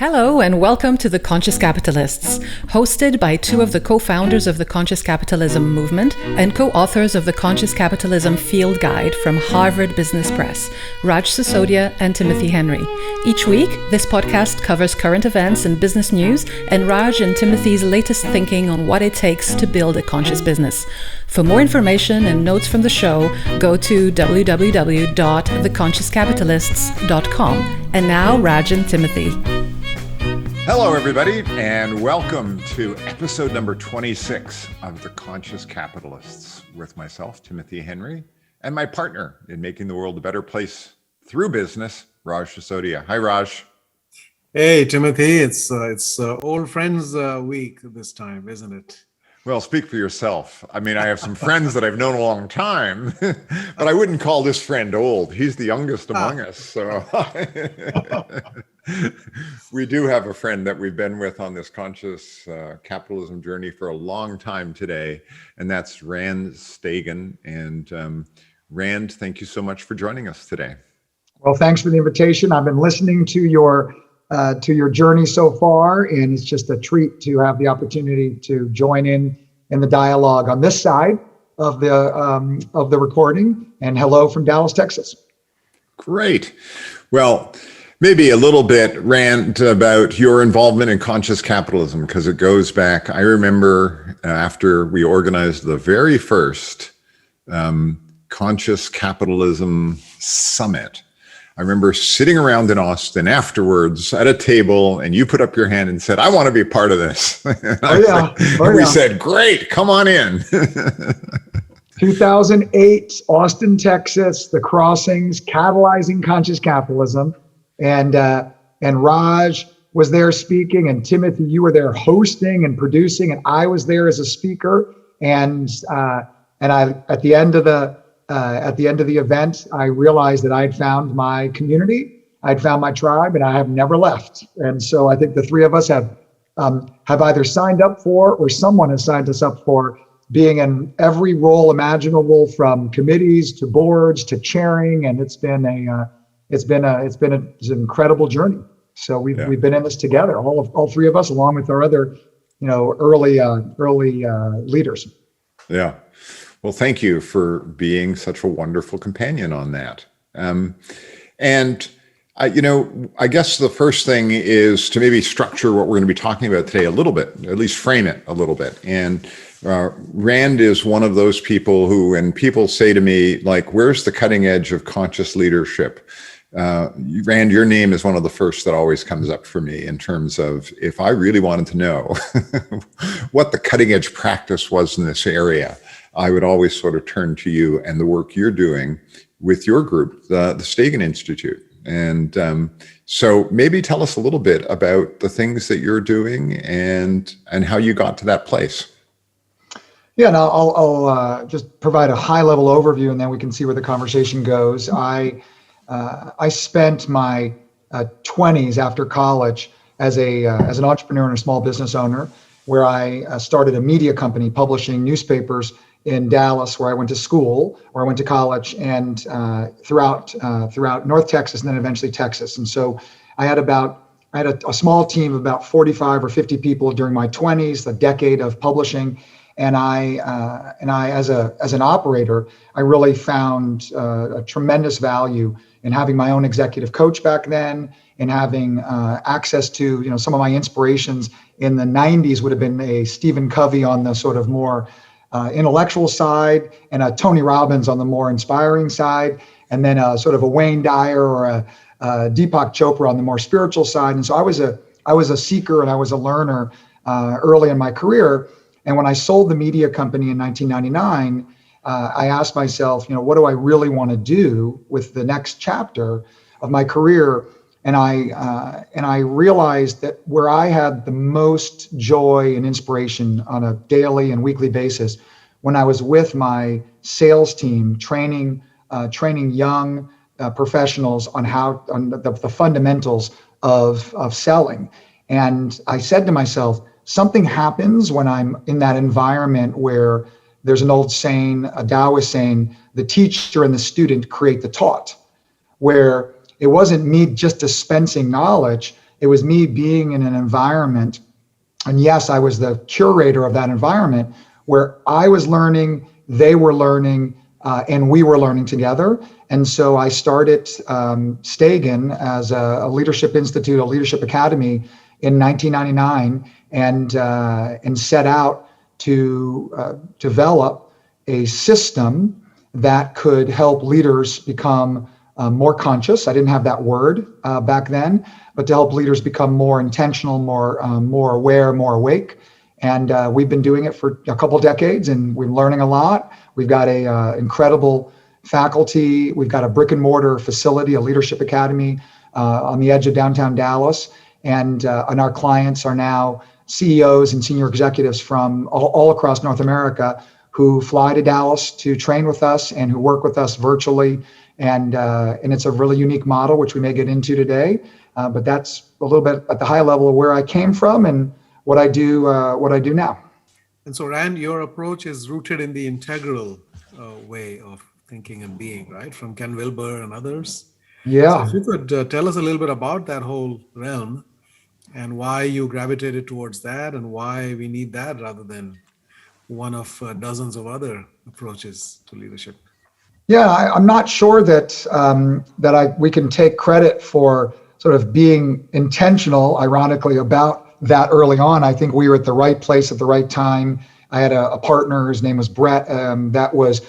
Hello and welcome to the Conscious Capitalists, hosted by two of the co-founders of the Conscious Capitalism movement and co-authors of the Conscious Capitalism Field Guide from Harvard Business Press, Raj Sisodia and Timothy Henry. Each week, this podcast covers current events and business news and Raj and Timothy's latest thinking on what it takes to build a conscious business. For more information and notes from the show, go to www.theconsciouscapitalists.com. And now, Raj and Timothy. Hello, everybody, and welcome to episode number 26 of The Conscious Capitalists with myself, Timothy Henry, and my partner in making the world a better place through business, Raj Sisodia. Hi, Raj. Hey, Timothy. It's old friends week this time, isn't it? Well, speak for yourself. I mean, I have some friends that I've known a long time, but I wouldn't call this friend old. He's the youngest among us. So we do have a friend that we've been with on this conscious capitalism journey for a long time today, and that's Rand Stagen. And Rand, thank you so much for joining us today. Well, thanks for the invitation. I've been listening to your journey so far, and it's just a treat to have the opportunity to join in the dialogue on this side of the recording. And hello from Dallas, Texas. Great. Well, maybe a little bit, Rand, about your involvement in conscious capitalism, because it goes back. I remember after we organized the very first Conscious Capitalism Summit, I remember sitting around in Austin afterwards at a table, and you put up your hand and said, I want to be a part of this. We said, great, come on in. 2008, Austin, Texas, the Crossings, catalyzing conscious capitalism. And Raj was there speaking, and Timothy, you were there hosting and producing, and I was there as a speaker. And I, at the end of the event, I realized that I'd found my community, I'd found my tribe, and I have never left. And so I think the three of us have either signed up for, or someone has signed us up for, being in every role imaginable, from committees to boards to chairing, and it's been an incredible journey. So we've been in this together, all three of us, along with our other, early leaders. Yeah. Well, thank you for being such a wonderful companion on that. I guess the first thing is to maybe structure what we're going to be talking about today a little bit, at least frame it a little bit. And Rand is one of those people who, when people say to me, like, where's the cutting edge of conscious leadership? Rand, your name is one of the first that always comes up for me in terms of, if I really wanted to know what the cutting edge practice was in this area, I would always sort of turn to you and the work you're doing with your group, the Stagen Institute. And so maybe tell us a little bit about the things that you're doing and how you got to that place. Yeah, and I'll just provide a high-level overview, and then we can see where the conversation goes. I spent my 20s after college as an entrepreneur and a small business owner, where I started a media company publishing newspapers in Dallas, where I went to school, where I went to college, and throughout North Texas, and then eventually Texas. And so I had a small team of about 45 or 50 people during my 20s, a decade of publishing. And I as an operator, I really found a tremendous value in having my own executive coach back then, and having access to, some of my inspirations in the 90s would have been a Stephen Covey on the sort of more intellectual side, and a Tony Robbins on the more inspiring side, and then sort of a Wayne Dyer or a Deepak Chopra on the more spiritual side. And so I was a seeker, and I was a learner early in my career. And when I sold the media company in 1999, I asked myself, what do I really want to do with the next chapter of my career? And I realized that where I had the most joy and inspiration on a daily and weekly basis, when I was with my sales team, training young professionals on the fundamentals of selling. And I said to myself, something happens when I'm in that environment where there's an old saying, a Taoist saying, the teacher and the student create the taught, where it wasn't me just dispensing knowledge. It was me being in an environment, and yes, I was the curator of that environment where I was learning, they were learning, and we were learning together. And so I started Stagen as a leadership institute, a leadership academy in 1999, and set out to develop a system that could help leaders become more conscious. I didn't have that word back then, but to help leaders become more intentional, more aware, more awake. And we've been doing it for a couple decades, and we're learning a lot. We've got a incredible faculty. We've got a brick and mortar facility, a leadership academy on the edge of downtown Dallas. And our clients are now CEOs and senior executives from all across North America who fly to Dallas to train with us and who work with us virtually. And it's a really unique model, which we may get into today. But that's a little bit at the high level of where I came from and what I do now. And so, Rand, your approach is rooted in the integral way of thinking and being, right? From Ken Wilber and others. Yeah. So if you could tell us a little bit about that whole realm and why you gravitated towards that and why we need that rather than one of dozens of other approaches to leadership. Yeah, I'm not sure that we can take credit for sort of being intentional, ironically, about that early on. I think we were at the right place at the right time. I had a partner, his name was Brett, that was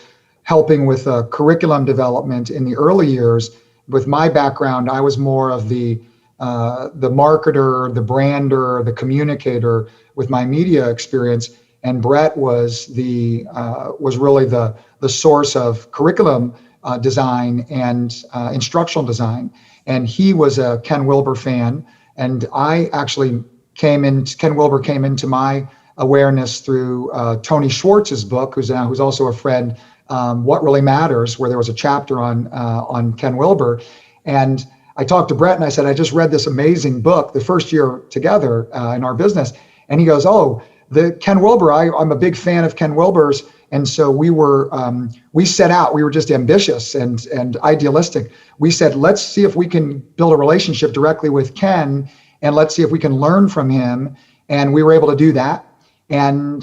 helping with curriculum development in the early years. With my background, I was more of the marketer, the brander, the communicator with my media experience, and Brett was really the source of curriculum design and instructional design. And he was a Ken Wilber fan, and I actually Ken Wilber came into my awareness through Tony Schwartz's book, who's also a friend, What Really Matters, where there was a chapter on Ken Wilber. And I talked to Brett and I said, I just read this amazing book the first year together in our business. And he goes, oh, the Ken Wilber, I'm a big fan of Ken Wilber's. And so we set out, we were just ambitious and idealistic. We said, let's see if we can build a relationship directly with Ken, and let's see if we can learn from him. And we were able to do that. And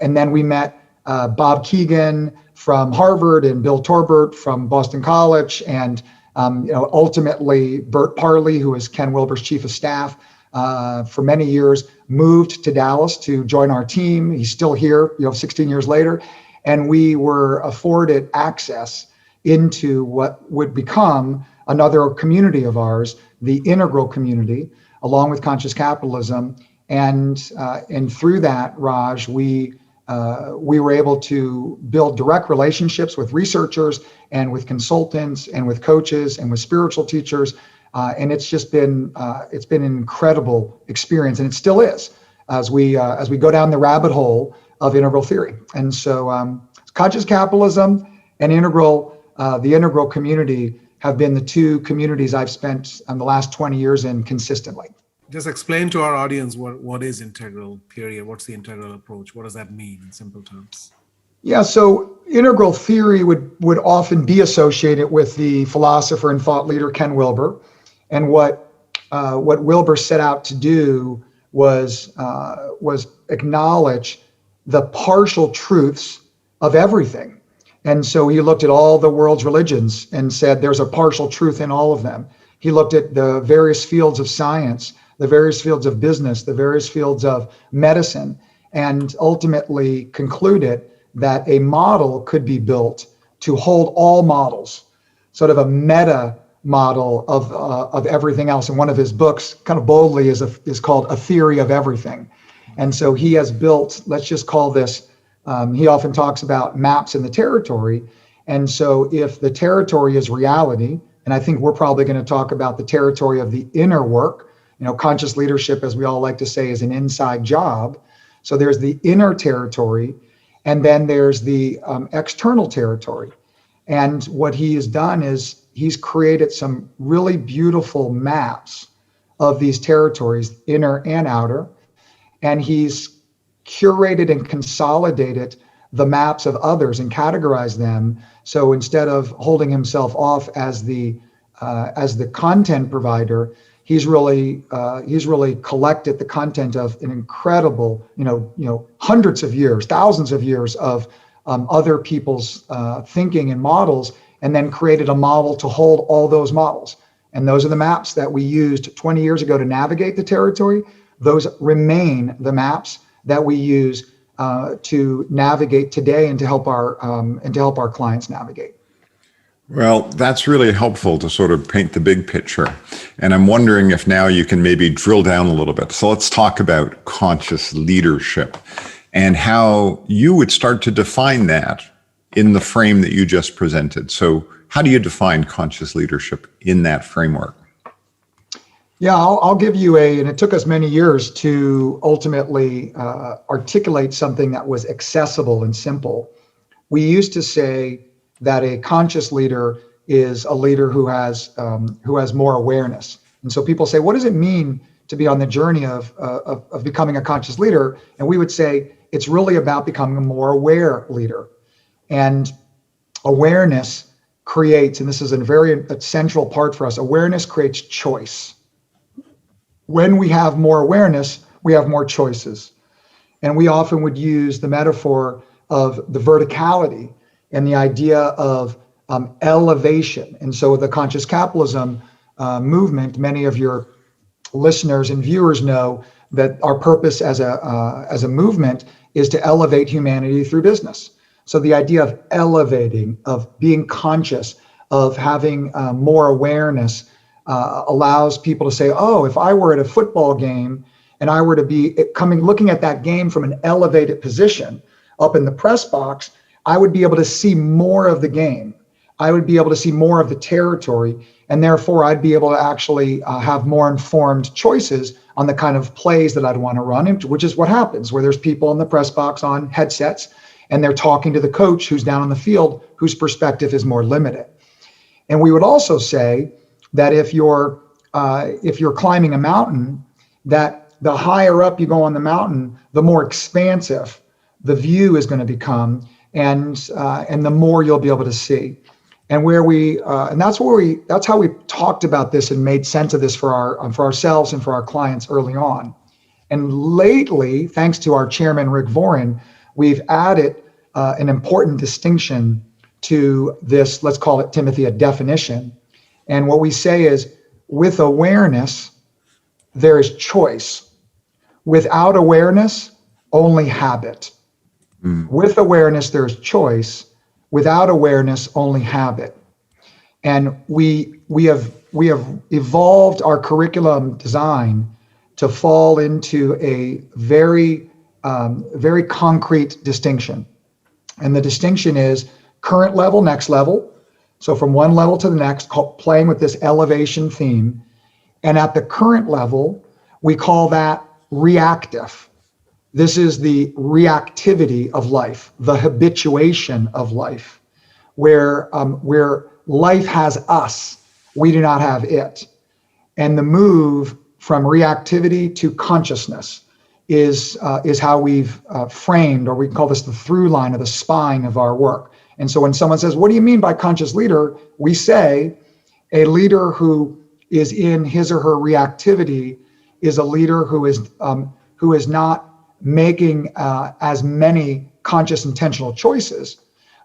then we met Bob Keegan from Harvard and Bill Torbert from Boston College, and ultimately Bert Parley, who was Ken Wilber's chief of staff for many years, moved to Dallas to join our team. He's still here, 16 years later, and we were afforded access into what would become another community of ours, the Integral community, along with Conscious Capitalism. And through that, Raj, we were able to build direct relationships with researchers and with consultants and with coaches and with spiritual teachers. And it's just been an incredible experience, and it still is as we go down the rabbit hole of integral theory. And so Conscious Capitalism and the Integral community have been the two communities I've spent the last 20 years in consistently. Just explain to our audience what is integral theory, what's the integral approach? What does that mean in simple terms? Yeah, so integral theory would often be associated with the philosopher and thought leader Ken Wilber. And what Wilber set out to do was acknowledge the partial truths of everything. And so he looked at all the world's religions and said there's a partial truth in all of them. He looked at the various fields of science, the various fields of business, the various fields of medicine, and ultimately concluded that a model could be built to hold all models, sort of a meta model of everything else. And one of his books, kind of boldly, is called A Theory of Everything. And so he has built, let's just call this, he often talks about maps in the territory. And so if the territory is reality, and I think we're probably going to talk about the territory of the inner work, conscious leadership, as we all like to say, is an inside job. So there's the inner territory, and then there's the external territory. And what he has done is he's created some really beautiful maps of these territories, inner and outer, and he's curated and consolidated the maps of others and categorized them. So instead of holding himself off as the as the content provider, he's really collected the content of an incredible, hundreds of years, thousands of years of other people's thinking and models, and then created a model to hold all those models. And those are the maps that we used 20 years ago to navigate the territory. Those remain the maps that we use to navigate today and to help our clients navigate. Well, that's really helpful to sort of paint the big picture. And I'm wondering if now you can maybe drill down a little bit. So let's talk about conscious leadership and how you would start to define that in the frame that you just presented. So how do you define conscious leadership in that framework? Yeah, I'll give you and it took us many years to ultimately articulate something that was accessible and simple. We used to say that a conscious leader is a leader who has more awareness. And so people say, what does it mean to be on the journey of becoming a conscious leader? And we would say, it's really about becoming a more aware leader. And awareness creates, and this is a very central part for us, awareness creates choice. When we have more awareness, we have more choices. And we often would use the metaphor of the verticality and the idea of elevation. And so the conscious capitalism movement, many of your listeners and viewers know that our purpose as a movement is to elevate humanity through business. So the idea of elevating, of being conscious, of having more awareness allows people to say, oh, if I were at a football game and I were to be looking at that game from an elevated position up in the press box, I would be able to see more of the game. I would be able to see more of the territory, and therefore I'd be able to actually have more informed choices on the kind of plays that I'd want to run, which is what happens where there's people in the press box on headsets and they're talking to the coach who's down on the field whose perspective is more limited. And we would also say that if you're climbing a mountain, that the higher up you go on the mountain, the more expansive the view is going to become, and the more you'll be able to see. And that's how we talked about this and made sense of this for ourselves and for our clients early on. And lately, thanks to our chairman Rick Voren, we've added an important distinction to this. Let's call it, Timothy, a definition. And what we say is, with awareness, there is choice. Without awareness, only habit. With awareness, there's choice. Without awareness, only habit. And we have evolved our curriculum design to fall into a very concrete distinction. And the distinction is current level, next level. So from one level to the next, playing with this elevation theme. And at the current level, we call that reactive. This is the reactivity of life, the habituation of life, where life has us, we do not have it. And the move from reactivity to consciousness is how we've framed, or we call this the through line or the spine of our work. And so when someone says, what do you mean by conscious leader? We say a leader who is in his or her reactivity is a leader who is not making as many conscious intentional choices,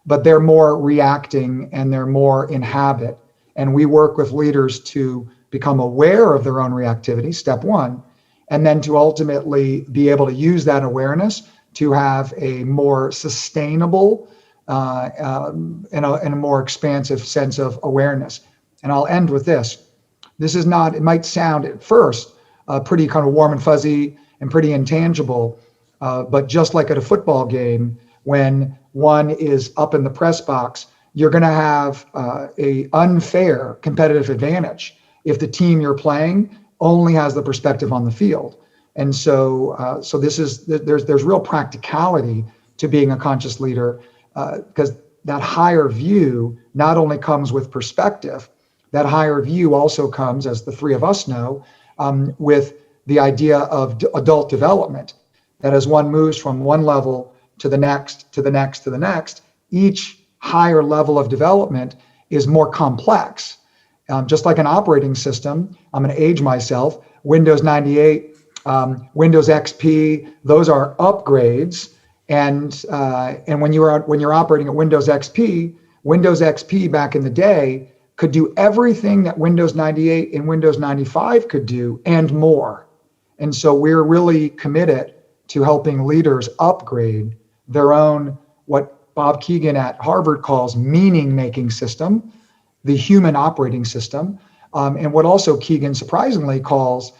but they're more reacting and they're more in habit. And we work with leaders to become aware of their own reactivity, step one, and then to ultimately be able to use that awareness to have a more sustainable and a more expansive sense of awareness. And I'll end with this. This is not, it might sound at first pretty kind of warm and fuzzy and pretty intangible, but just like at a football game, when one is up in the press box, you're going to have a unfair competitive advantage if the team you're playing only has the perspective on the field. And so there's real practicality to being a conscious leader, because that higher view not only comes with perspective, that higher view also comes, as the three of us know, with the idea of adult development, that as one moves from one level to the next, to the next, to the next, each higher level of development is more complex. just like an operating system. I'm going to age myself. Windows 98, Windows XP, those are upgrades. And when you're operating at Windows XP back in the day could do everything that Windows 98 and Windows 95 could do and more. And so we're really committed to helping leaders upgrade their own, what Bob Keegan at Harvard calls meaning-making system, the human operating system, and what also Keegan surprisingly calls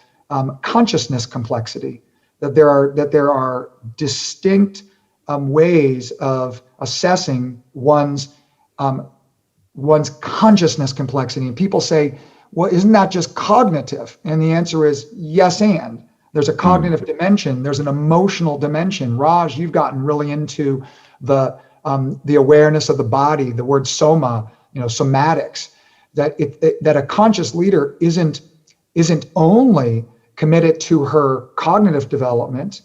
consciousness complexity. That there are distinct ways of assessing one's consciousness complexity. And people say, well, isn't that just cognitive? And the answer is yes, and there's a cognitive dimension. There's an emotional dimension. Raj, you've gotten really into the awareness of the body, the word soma, somatics, that a conscious leader isn't only committed to her cognitive development,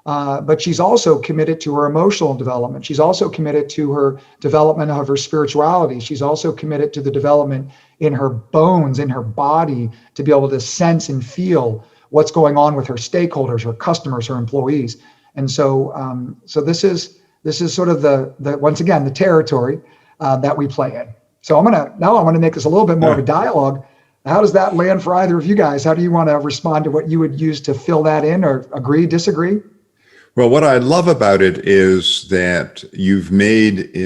but she's also committed to her emotional development. She's also committed to her development of her spirituality. She's also committed to the development in her bones, in her body, to be able to sense and feel what's going on with her stakeholders, her customers, her employees. And so, this is sort of the once again the territory that we play in. So I want to make this a little bit more of a dialogue. How does that land for either of you guys? How do you want to respond to what you would use to fill that in, or agree, disagree? Well, what I love about it is that you've made,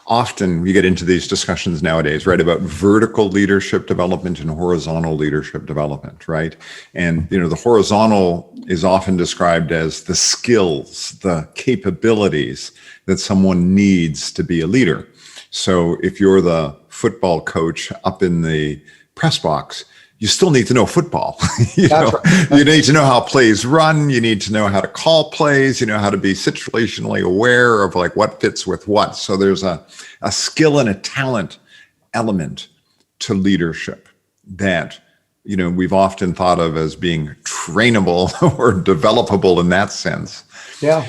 often we get into these discussions nowadays, right, about vertical leadership development and horizontal leadership development, right? And, the horizontal is often described as the skills, the capabilities that someone needs to be a leader. So if you're the football coach up in the press box, you still need to know football. You need to know how plays run. You need to know how to call plays, how to be situationally aware of like what fits with what. So there's a skill and a talent element to leadership that, we've often thought of as being trainable or developable in that sense. Yeah.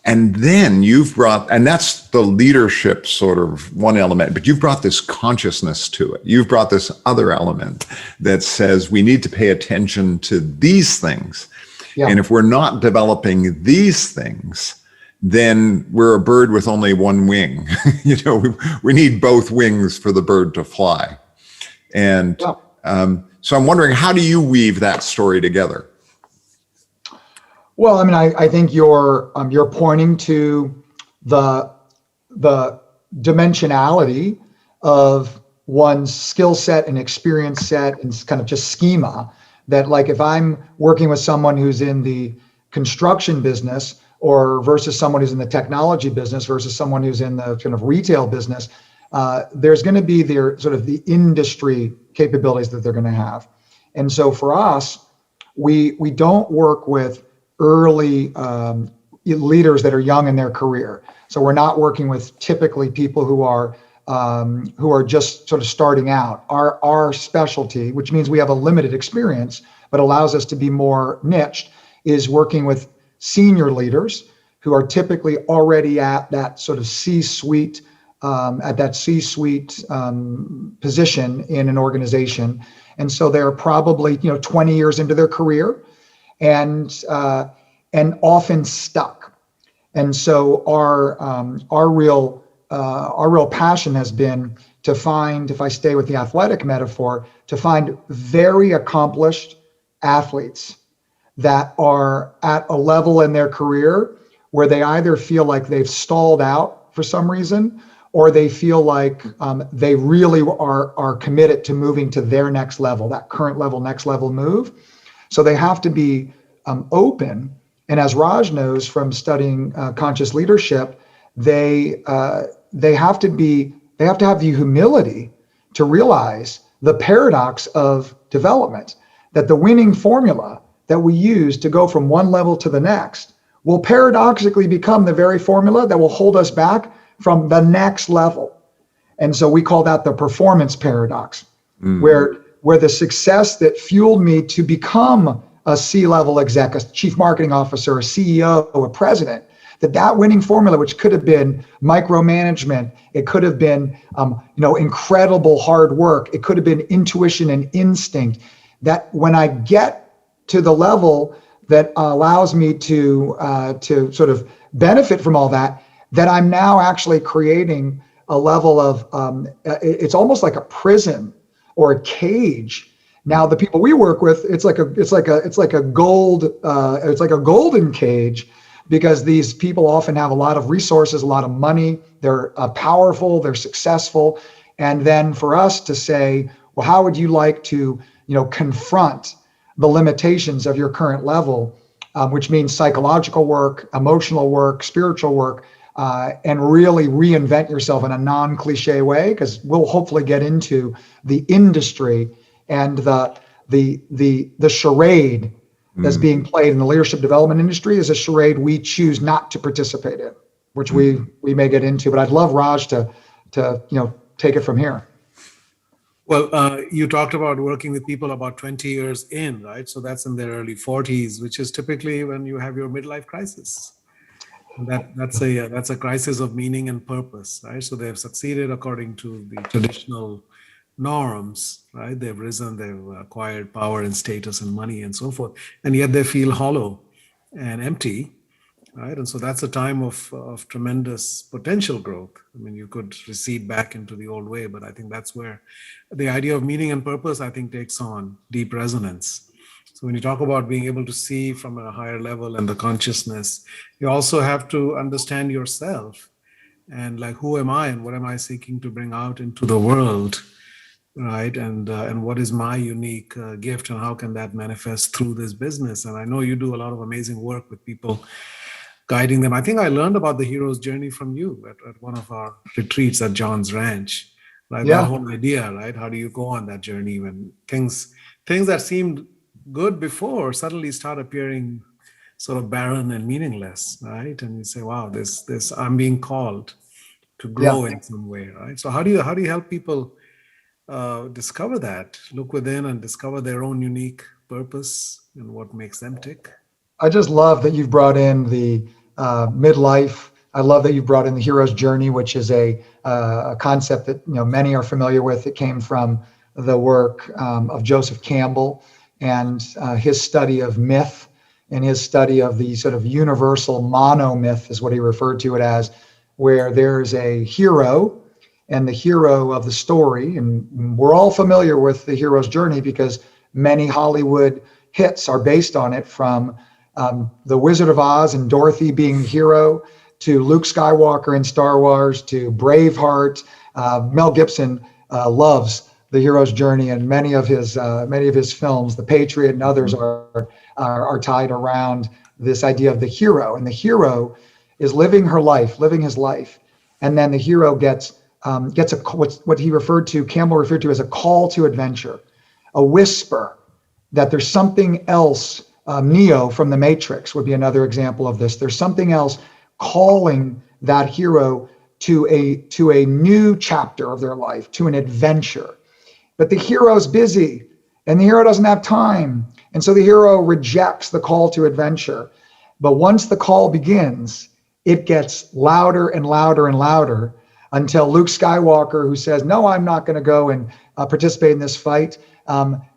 And then and that's the leadership sort of one element, but you've brought this consciousness to it. You've brought this other element that says we need to pay attention to these things. Yeah. And if we're not developing these things, then we're a bird with only one wing. We need both wings for the bird to fly. And so I'm wondering, how do you weave that story together? Well, I think you're pointing to the dimensionality of one's skill set and experience set and kind of just schema. That, like, if I'm working with someone who's in the construction business or versus someone who's in the technology business versus someone who's in the kind of retail business, there's going to be their sort of the industry capabilities that they're going to have. And so for us, we don't work with early leaders that are young in their career. So we're not working with typically people who are just sort of starting out. Our specialty, which means we have a limited experience, but allows us to be more niched, is working with senior leaders who are typically already at that sort of C-suite, position in an organization. And so they're probably 20 years into their career, and often stuck. And so our real passion has been to find, if I stay with the athletic metaphor, to find very accomplished athletes that are at a level in their career where they either feel like they've stalled out for some reason, or they feel like they really are committed to moving to their next level, that current level, next level move. So they have to be open. And as Raj knows from studying conscious leadership, they have to have the humility to realize the paradox of development, that the winning formula that we use to go from one level to the next will paradoxically become the very formula that will hold us back from the next level. And so we call that the performance paradox, where the success that fueled me to become a C-level exec, a chief marketing officer, a CEO, a president, that winning formula, which could have been micromanagement, it could have been, incredible hard work, it could have been intuition and instinct, that when I get to the level that allows me to sort of benefit from all that, that I'm now actually creating a level of, it's almost like a prison or a cage. Now the people we work with, it's like a golden cage, because these people often have a lot of resources, a lot of money, they're powerful, they're successful. And then for us to say, well, how would you like to, confront the limitations of your current level, which means psychological work, emotional work, spiritual work, and really reinvent yourself in a non-cliche way, because we'll hopefully get into the industry and the charade that's being played in the leadership development industry is a charade we choose not to participate in, which we may get into. But I'd love Raj to take it from here. Well, you talked about working with people about 20 years in, right? So that's in their early 40s, which is typically when you have your midlife crisis. That's a crisis of meaning and purpose, right? So they've succeeded according to the traditional norms, right? They've risen, they've acquired power and status and money and so forth, and yet they feel hollow and empty, right? And so that's a time of tremendous potential growth. I mean, you could recede back into the old way, but I think that's where the idea of meaning and purpose, I think, takes on deep resonance. So when you talk about being able to see from a higher level and the consciousness, you also have to understand yourself and like, who am I and what am I seeking to bring out into the world, right? And what is my unique gift and how can that manifest through this business? And I know you do a lot of amazing work with people, guiding them. I think I learned about the hero's journey from you at one of our retreats at John's Ranch, right? Yeah. That whole idea, right? How do you go on that journey when things that seemed good before suddenly start appearing sort of barren and meaningless, right? And you say, wow, this I'm being called to grow in some way, right? So how do you help people discover that, look within and discover their own unique purpose and what makes them tick? I just love that you've brought in the midlife. I love that you've brought in the hero's journey, which is a concept that many are familiar with. It came from the work of Joseph Campbell and his study of myth and his study of the sort of universal monomyth is what he referred to it as, where there's a hero and the hero of the story. And we're all familiar with the hero's journey because many Hollywood hits are based on it, from The Wizard of Oz and Dorothy being the hero, to Luke Skywalker in Star Wars, to Braveheart. Mel Gibson loves the hero's journey, and many of his films, The Patriot and others, are tied around this idea of the hero. And the hero is living his life, and then the hero gets what he referred to, Campbell referred to as a call to adventure, a whisper that there's something else. Neo from the Matrix would be another example of this. There's something else calling that hero to a new chapter of their life, to an adventure. But the hero's busy and the hero doesn't have time. And so the hero rejects the call to adventure. But once the call begins, it gets louder and louder and louder until Luke Skywalker, who says, no, I'm not going to go and participate in this fight,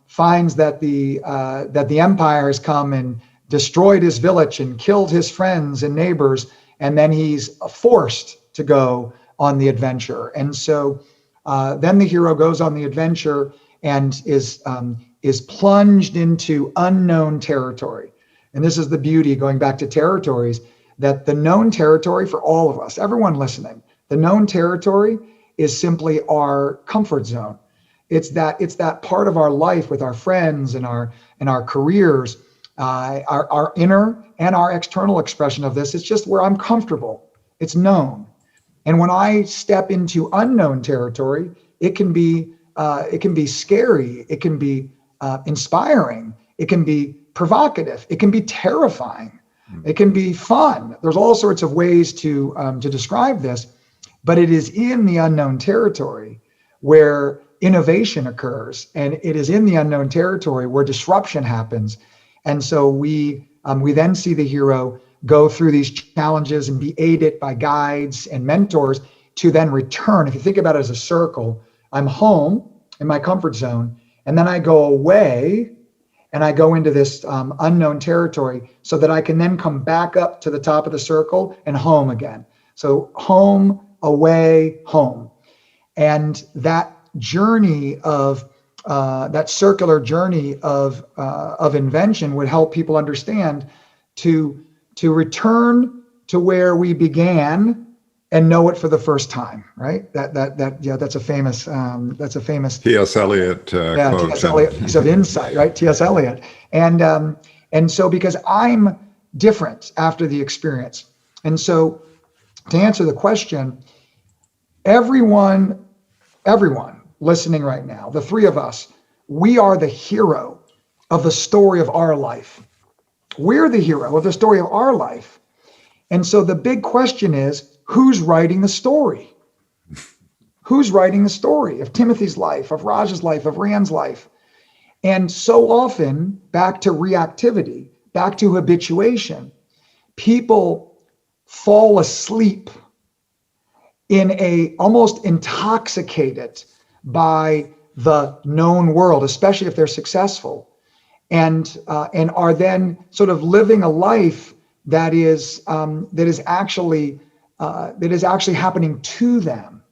finds that the Empire has come and destroyed his village and killed his friends and neighbors, and then he's forced to go on the adventure. And so then the hero goes on the adventure and is plunged into unknown territory. And this is the beauty, going back to territories, that the known territory for all of us, everyone listening, the known territory is simply our comfort zone. It's that part of our life with our friends and our careers, our inner and our external expression of this. It's just where I'm comfortable. It's known. And when I step into unknown territory, it can be scary. It can be inspiring. It can be provocative. It can be terrifying. It can be fun. There's all sorts of ways to describe this, but it is in the unknown territory where innovation occurs, and it is in the unknown territory where disruption happens. And so we then see the hero go through these challenges and be aided by guides and mentors to then return. If you think about it as a circle, I'm home in my comfort zone, and then I go away and I go into this unknown territory so that I can then come back up to the top of the circle and home again. So home, away, home. And that journey of that circular journey of invention would help people understand to return to where we began and know it for the first time, right? That's a famous T.S. Eliot quote. T.S. Eliot piece of insight, right? T.S. Eliot. And so because I'm different after the experience. And so to answer the question, everyone listening right now, the three of us, we are the hero of the story of our life. We're the hero of the story of our life. And so the big question is, who's writing the story? Who's writing the story of Timothy's life, of Raj's life, of Rand's life? And so often, back to reactivity, back to habituation, people fall asleep almost intoxicated by the known world, especially if they're successful, and are then sort of living a life that is actually happening to them.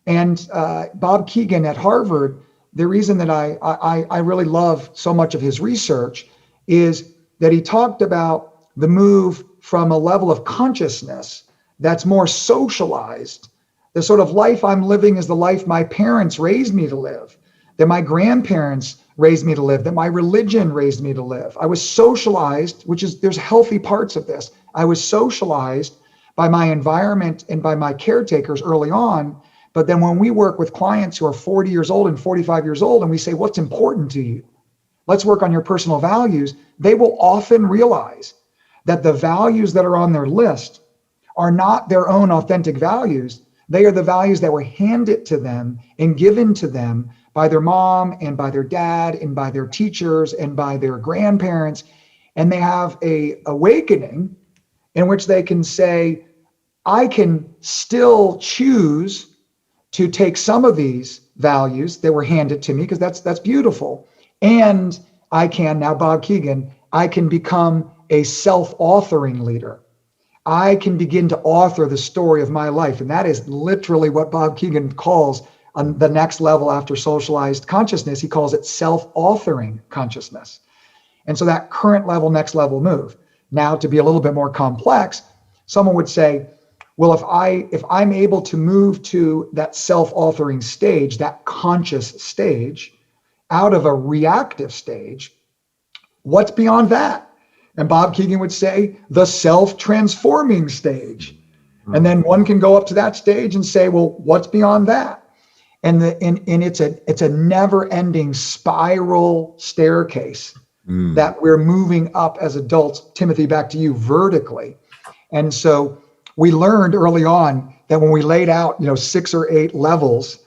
And Bob Keegan at Harvard, the reason that I really love so much of his research is that he talked about the move from a level of consciousness that's more socialized. The sort of life I'm living is the life my parents raised me to live, that my grandparents raised me to live, that my religion raised me to live. I was socialized, there's healthy parts of this. I was socialized by my environment and by my caretakers early on. But then when we work with clients who are 40 years old and 45 years old, and we say, what's important to you? Let's work on your personal values. They will often realize that the values that are on their list are not their own authentic values. They are the values that were handed to them and given to them by their mom and by their dad and by their teachers and by their grandparents. And they have an awakening in which they can say, I can still choose to take some of these values that were handed to me, because that's beautiful. And I can, now Bob Keegan, I can become a self-authoring leader. I can begin to author the story of my life. And that is literally what Bob Keegan calls on the next level after socialized consciousness. He calls it self-authoring consciousness. And so that current level, next level move. Now, to be a little bit more complex, someone would say, well, if I'm able to move to that self-authoring stage, that conscious stage, out of a reactive stage, what's beyond that? And Bob Keegan would say, the self-transforming stage. And then one can go up to that stage and say, well, what's beyond that? And it's a never-ending spiral staircase that we're moving up as adults. Timothy, back to you, vertically. And so we learned early on that when we laid out, 6 or 8 levels,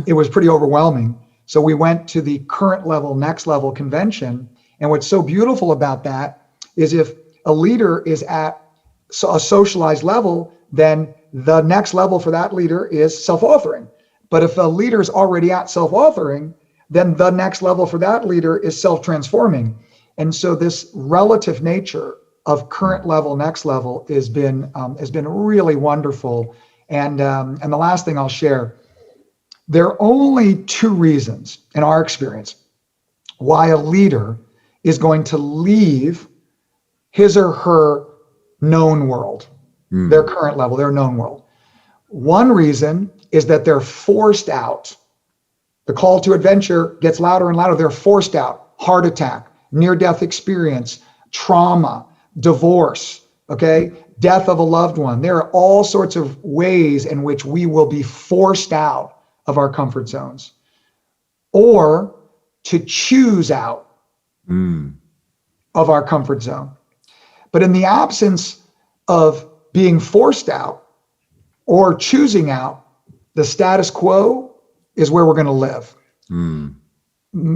it was pretty overwhelming. So we went to the current level, next level convention. And what's so beautiful about that is if a leader is at a socialized level, then the next level for that leader is self-authoring. But if a leader is already at self-authoring, then the next level for that leader is self-transforming. And so this relative nature of current level, next level has been really wonderful. And the last thing I'll share, there are only 2 reasons in our experience why a leader is going to leave his or her known world, their current level, their known world. One reason is that they're forced out. The call to adventure gets louder and louder. They're forced out. Heart attack, near-death experience, trauma, divorce, death of a loved one. There are all sorts of ways in which we will be forced out of our comfort zones, or to choose out of our comfort zone. But in the absence of being forced out or choosing out, the status quo is where we're going to live.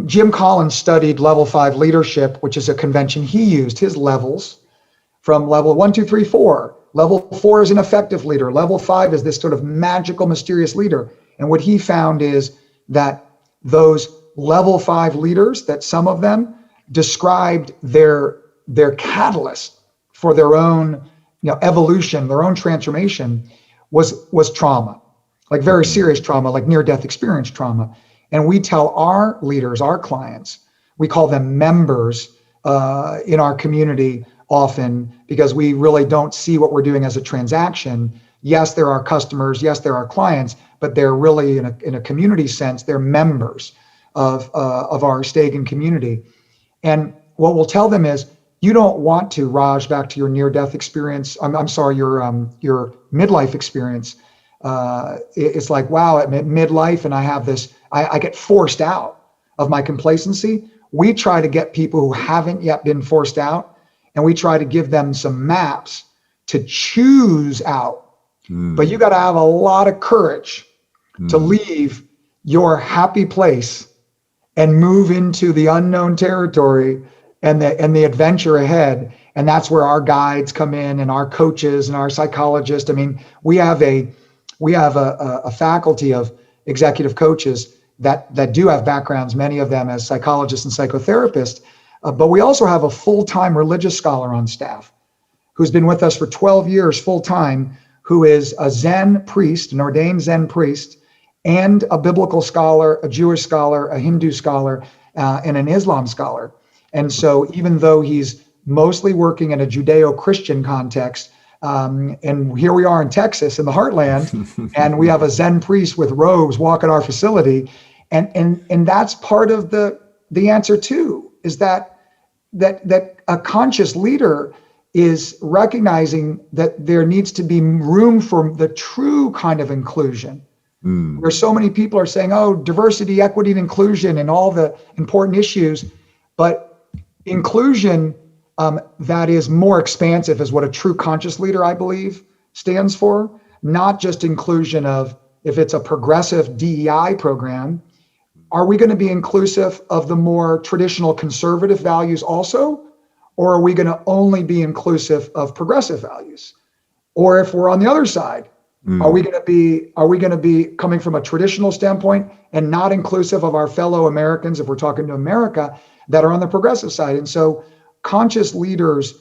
Jim Collins studied level 5 leadership, which is a convention he used, his levels, from level 1, 2, 3, 4. Level 4 is an effective leader. Level 5 is this sort of magical, mysterious leader. And what he found is that those level 5 leaders, that some of them described their catalyst for their own evolution, their own transformation was trauma, like very serious trauma, like near-death experience trauma. And we tell our leaders, our clients, we call them members in our community often, because we really don't see what we're doing as a transaction. Yes, they're our customers. Yes, they're our clients, but they're really in a community sense, they're members of our Stagen community. And what we'll tell them is, you don't want to, Raj, back to your near-death experience. I'm sorry, your midlife experience. It's like, wow, at midlife, and I have this, I get forced out of my complacency. We try to get people who haven't yet been forced out, and we try to give them some maps to choose out. But you got to have a lot of courage to leave your happy place and move into the unknown territory and the adventure ahead. And that's where our guides come in, and our coaches and our psychologists. I mean, we have a faculty of executive coaches that do have backgrounds, many of them as psychologists and psychotherapists. But we also have a full-time religious scholar on staff who's been with us for 12 years full-time, who is a Zen priest, an ordained Zen priest, and a biblical scholar, a Jewish scholar, a Hindu scholar, and an Islam scholar. And so even though he's mostly working in a Judeo-Christian context, and here we are in Texas, in the heartland, and we have a Zen priest with robes walk at our facility. And that's part of the answer too, is that a conscious leader is recognizing that there needs to be room for the true kind of inclusion. Where so many people are saying, oh, diversity, equity, and inclusion, and all the important issues, but inclusion that is more expansive is what a true conscious leader, I believe, stands for. Not just inclusion of, if it's a progressive DEI program, are we going to be inclusive of the more traditional conservative values also? Or are we going to only be inclusive of progressive values? Or if we're on the other side, are we going to be coming from a traditional standpoint and not inclusive of our fellow Americans, if we're talking to America, that are on the progressive side? And so conscious leaders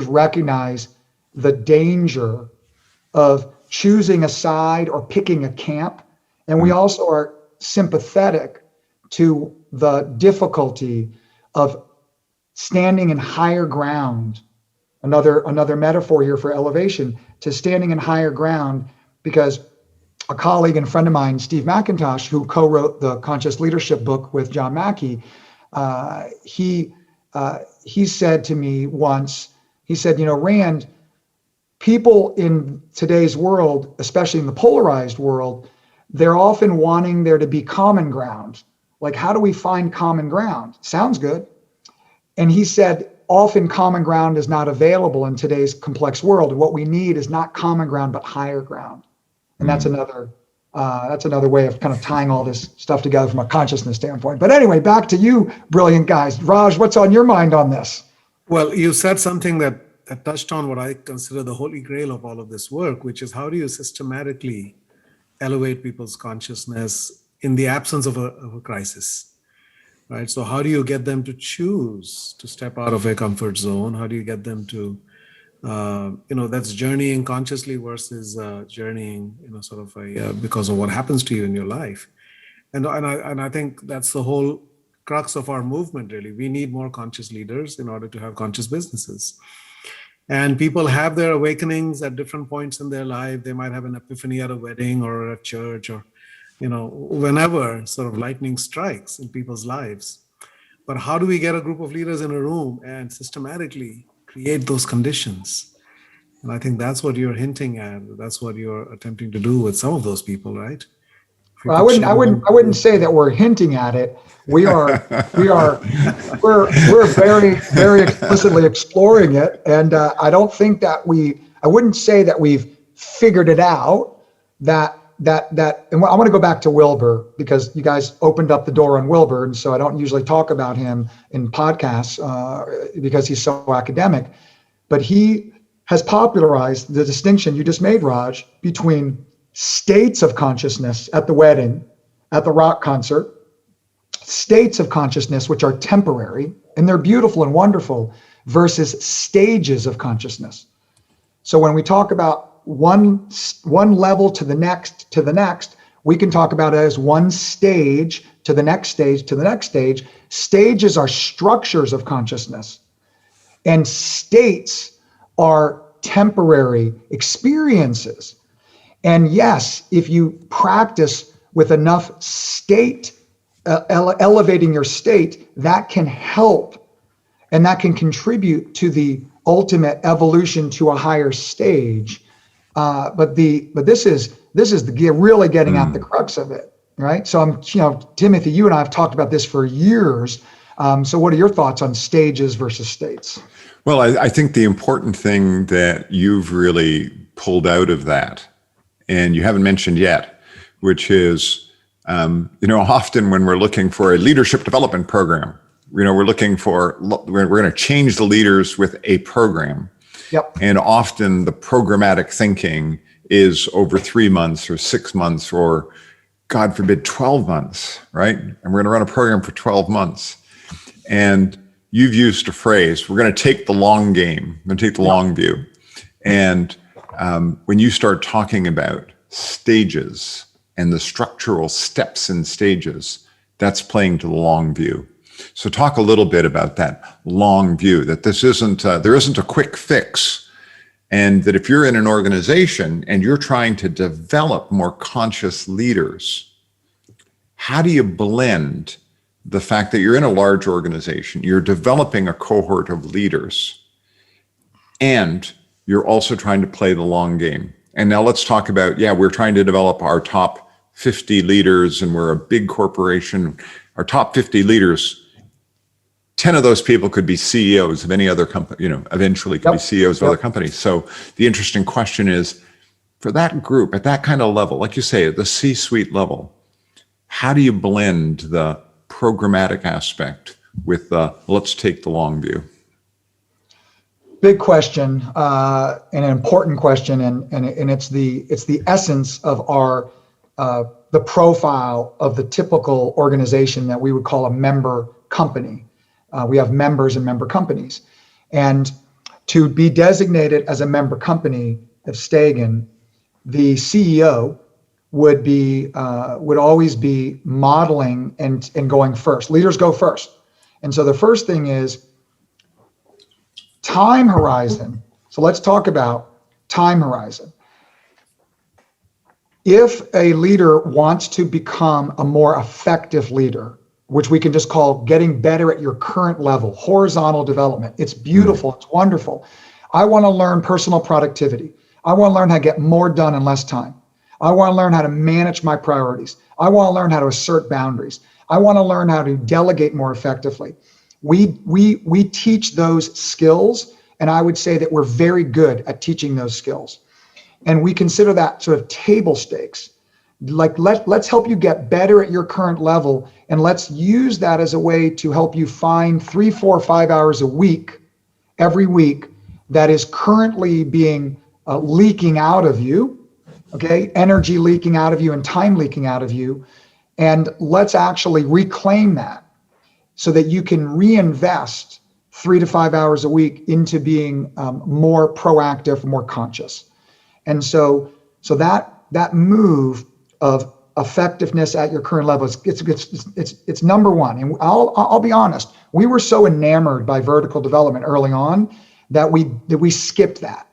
recognize the danger of choosing a side or picking a camp. And we also are sympathetic to the difficulty of standing in higher ground. Another metaphor here for elevation, to standing in higher ground, because a colleague and friend of mine, Steve McIntosh, who co-wrote the Conscious Leadership book with John Mackey, he said to me once, he said, Rand, people in today's world, especially in the polarized world, they're often wanting there to be common ground. Like, how do we find common ground? Sounds good. And he said, often common ground is not available in today's complex world. And what we need is not common ground, but higher ground. And that's another way of kind of tying all this stuff together from a consciousness standpoint. But anyway, back to you, brilliant guys. Raj, what's on your mind on this? Well, you said something that touched on what I consider the holy grail of all of this work, which is, how do you systematically elevate people's consciousness in the absence of a crisis? Right. So how do you get them to choose to step out of their comfort zone? How do you get them to, that's journeying consciously versus journeying, sort of because of what happens to you in your life. And I think that's the whole crux of our movement, really. We need more conscious leaders in order to have conscious businesses. And people have their awakenings at different points in their life. They might have an epiphany at a wedding or at church, or whenever sort of lightning strikes in people's lives. But how do we get a group of leaders in a room and systematically create those conditions? And I think that's what you're hinting at. That's what you're attempting to do with some of those people, right? Well, I wouldn't say that we're hinting at it. We're very, very explicitly exploring it. And I wouldn't say that we've figured it out, that and I want to go back to Wilbur because you guys opened up the door on Wilbur, and so I don't usually talk about him in podcasts because he's so academic, but he has popularized the distinction you just made, Raj, between states of consciousness at the wedding, at the rock concert, states of consciousness which are temporary and they're beautiful and wonderful, versus stages of consciousness. So when we talk about one level to the next, we can talk about it as one stage to the next stage to the next stage. Stages are structures of consciousness, and states are temporary experiences. And yes, if you practice with enough state, elevating your state, that can help and that can contribute to the ultimate evolution to a higher stage. But this is really getting at the crux of it, right? So Timothy, you and I have talked about this for years. So what are your thoughts on stages versus states? Well, I think the important thing that you've really pulled out of that, and you haven't mentioned yet, which is, often when we're looking for a leadership development program, we're looking for, we're going to change the leaders with a program. Yep. And often the programmatic thinking is over 3 months or 6 months or, God forbid, 12 months, right? And we're going to run a program for 12 months. And you've used a phrase, we're going to take the long game, we're going to take the long view. And when you start talking about stages and the structural steps and stages, that's playing to the long view. So talk a little bit about that long view, that this isn't, there isn't a quick fix. And that if you're in an organization and you're trying to develop more conscious leaders, how do you blend the fact that you're in a large organization, you're developing a cohort of leaders, and you're also trying to play the long game? And now let's talk about, we're trying to develop our top 50 leaders and we're a big corporation. Our top 50 leaders, 10 of those people could be CEOs of any other company, eventually could be CEOs of other companies. So the interesting question is, for that group at that kind of level, like you say, at the C-suite level, how do you blend the programmatic aspect with let's take the long view? Big question, and an important question, and it's the essence of our the profile of the typical organization that we would call a member company. We have members and member companies, and to be designated as a member company of Stagen, the CEO would always be modeling and going first. Leaders go first, and so the first thing is time horizon. So let's talk about time horizon. If a leader wants to become a more effective leader, which we can just call getting better at your current level, horizontal development, it's beautiful, it's wonderful. I want to learn personal productivity. I want to learn how to get more done in less time. I want to learn how to manage my priorities. I want to learn how to assert boundaries. I want to learn how to delegate more effectively. We teach those skills, and I would say that we're very good at teaching those skills. And we consider that sort of table stakes. Like let's help you get better at your current level, and let's use that as a way to help you find 3, 4, 5 hours a week, every week, that is currently being leaking out of you, okay? Energy leaking out of you and time leaking out of you. And let's actually reclaim that so that you can reinvest 3 to 5 hours a week into being more proactive, more conscious. And so that move of effectiveness at your current level, it's number one. And I'll be honest, we were so enamored by vertical development early on that we skipped that.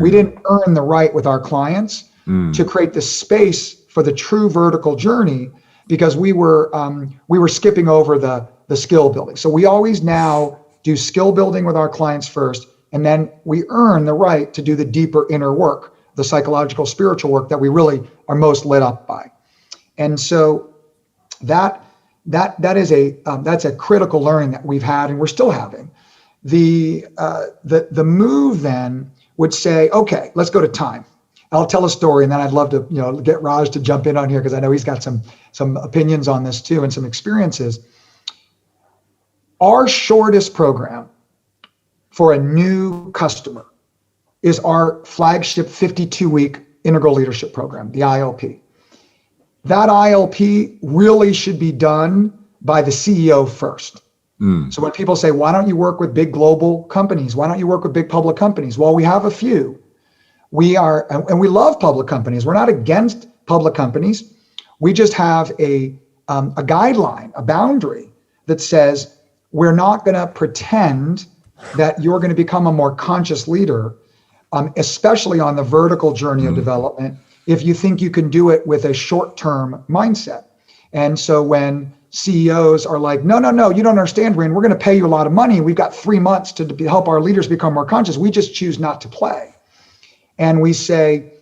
We didn't earn the right with our clients to create the space for the true vertical journey, because we were skipping over the skill building. So we always now do skill building with our clients first, and then we earn the right to do the deeper inner work, the psychological, spiritual work that we really are most lit up by. And so that's a critical learning that we've had, and we're still having. The move then would say, okay, let's go to time. I'll tell a story, and then I'd love to, get Raj to jump in on here because I know he's got some opinions on this too and some experiences. Our shortest program for a new customer is our flagship 52-week Integral Leadership Program, the ILP. That ILP really should be done by the CEO first. So when people say, why don't you work with big global companies? Why don't you work with big public companies? Well, we have a few. We are, and we love public companies. We're not against public companies. We just have a guideline, a boundary that says we're not going to pretend that you're going to become a more conscious leader, especially on the vertical journey of development, if you think you can do it with a short-term mindset. And so when CEOs are like, no, you don't understand, Rand, we're going to pay you a lot of money. We've got 3 months to help our leaders become more conscious. We just choose not to play. And we say,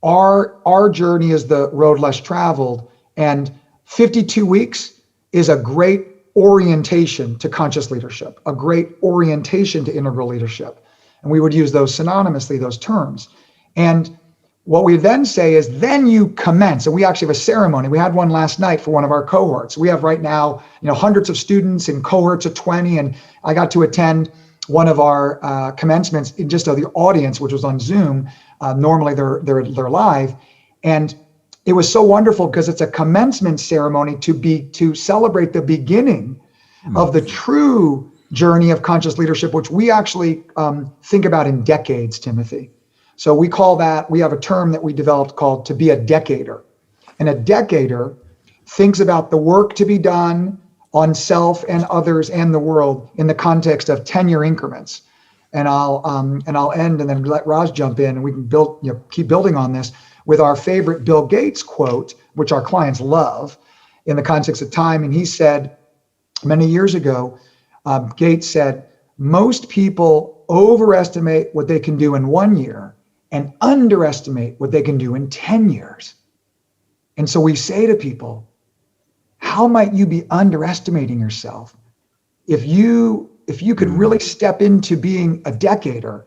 our journey is the road less traveled, and 52 weeks is a great orientation to conscious leadership, a great orientation to integral leadership. And we would use those synonymously, those terms. And what we then say is, then you commence. And we actually have a ceremony. We had one last night for one of our cohorts. We have right now, hundreds of students in cohorts of 20, and I got to attend one of our commencements in just the audience, which was on Zoom. Normally they're live, and it was so wonderful because it's a commencement ceremony to celebrate the beginning of the true journey of conscious leadership, which we actually think about in decades, Timothy. So we have a term that we developed called to be a decader. And a decader thinks about the work to be done on self and others and the world in the context of 10-year increments. And I'll end and then let Raj jump in, and we can keep building on this with our favorite Bill Gates quote, which our clients love in the context of time. And he said many years ago, Gates said, most people overestimate what they can do in 1 year and underestimate what they can do in 10 years. And so we say to people, how might you be underestimating yourself if you could really step into being a decader?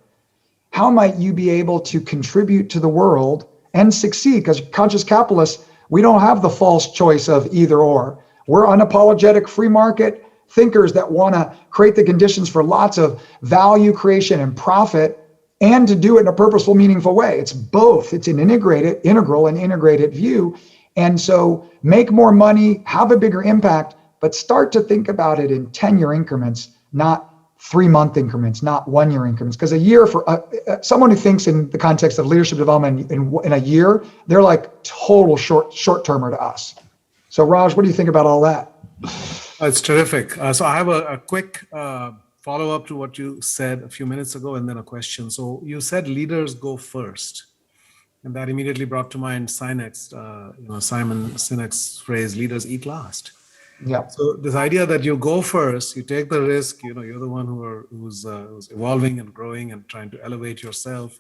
How might you be able to contribute to the world and succeed? Because conscious capitalists, we don't have the false choice of either or. We're unapologetic free market thinkers that want to create the conditions for lots of value creation and profit, and to do it in a purposeful, meaningful way. It's both. It's an integral and integrated view. And so make more money, have a bigger impact, but start to think about it in 10-year increments, not 3-month increments, not 1-year increments. Because a year for someone who thinks in the context of leadership development in a year, they're like total short-termer to us. So Raj, what do you think about all that? It's terrific. So I have a quick follow-up to what you said a few minutes ago, and then a question. So you said leaders go first, and that immediately brought to mind Simon Sinek's phrase, leaders eat last. Yeah. So this idea that you go first, you take the risk, you're the one who's evolving and growing and trying to elevate yourself,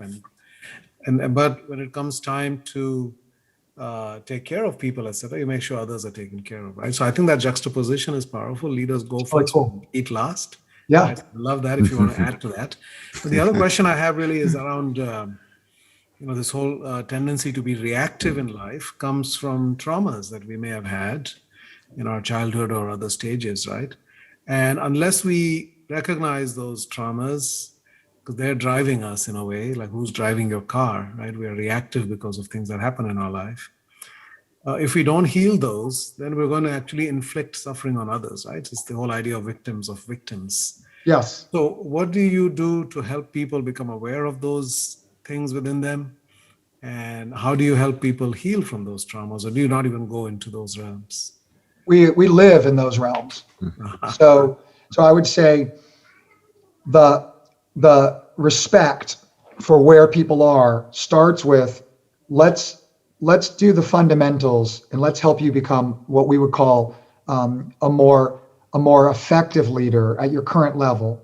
but when it comes time to take care of people, etc., you make sure others are taken care of, right? So I think that juxtaposition is powerful. Leaders go first, eat last. Yeah. I love that, if you want to add to that. But the other question I have really is around, this whole tendency to be reactive in life comes from traumas that we may have had in our childhood or other stages, right? And unless we recognize those traumas, because they're driving us in a way, like who's driving your car, right? We are reactive because of things that happen in our life. If we don't heal those, then we're going to actually inflict suffering on others, right? It's the whole idea of victims. Yes. So what do you do to help people become aware of those things within them? And how do you help people heal from those traumas? Or do you not even go into those realms? We live in those realms. So I would say the respect for where people are starts with let's do the fundamentals, and let's help you become what we would call a more effective leader at your current level.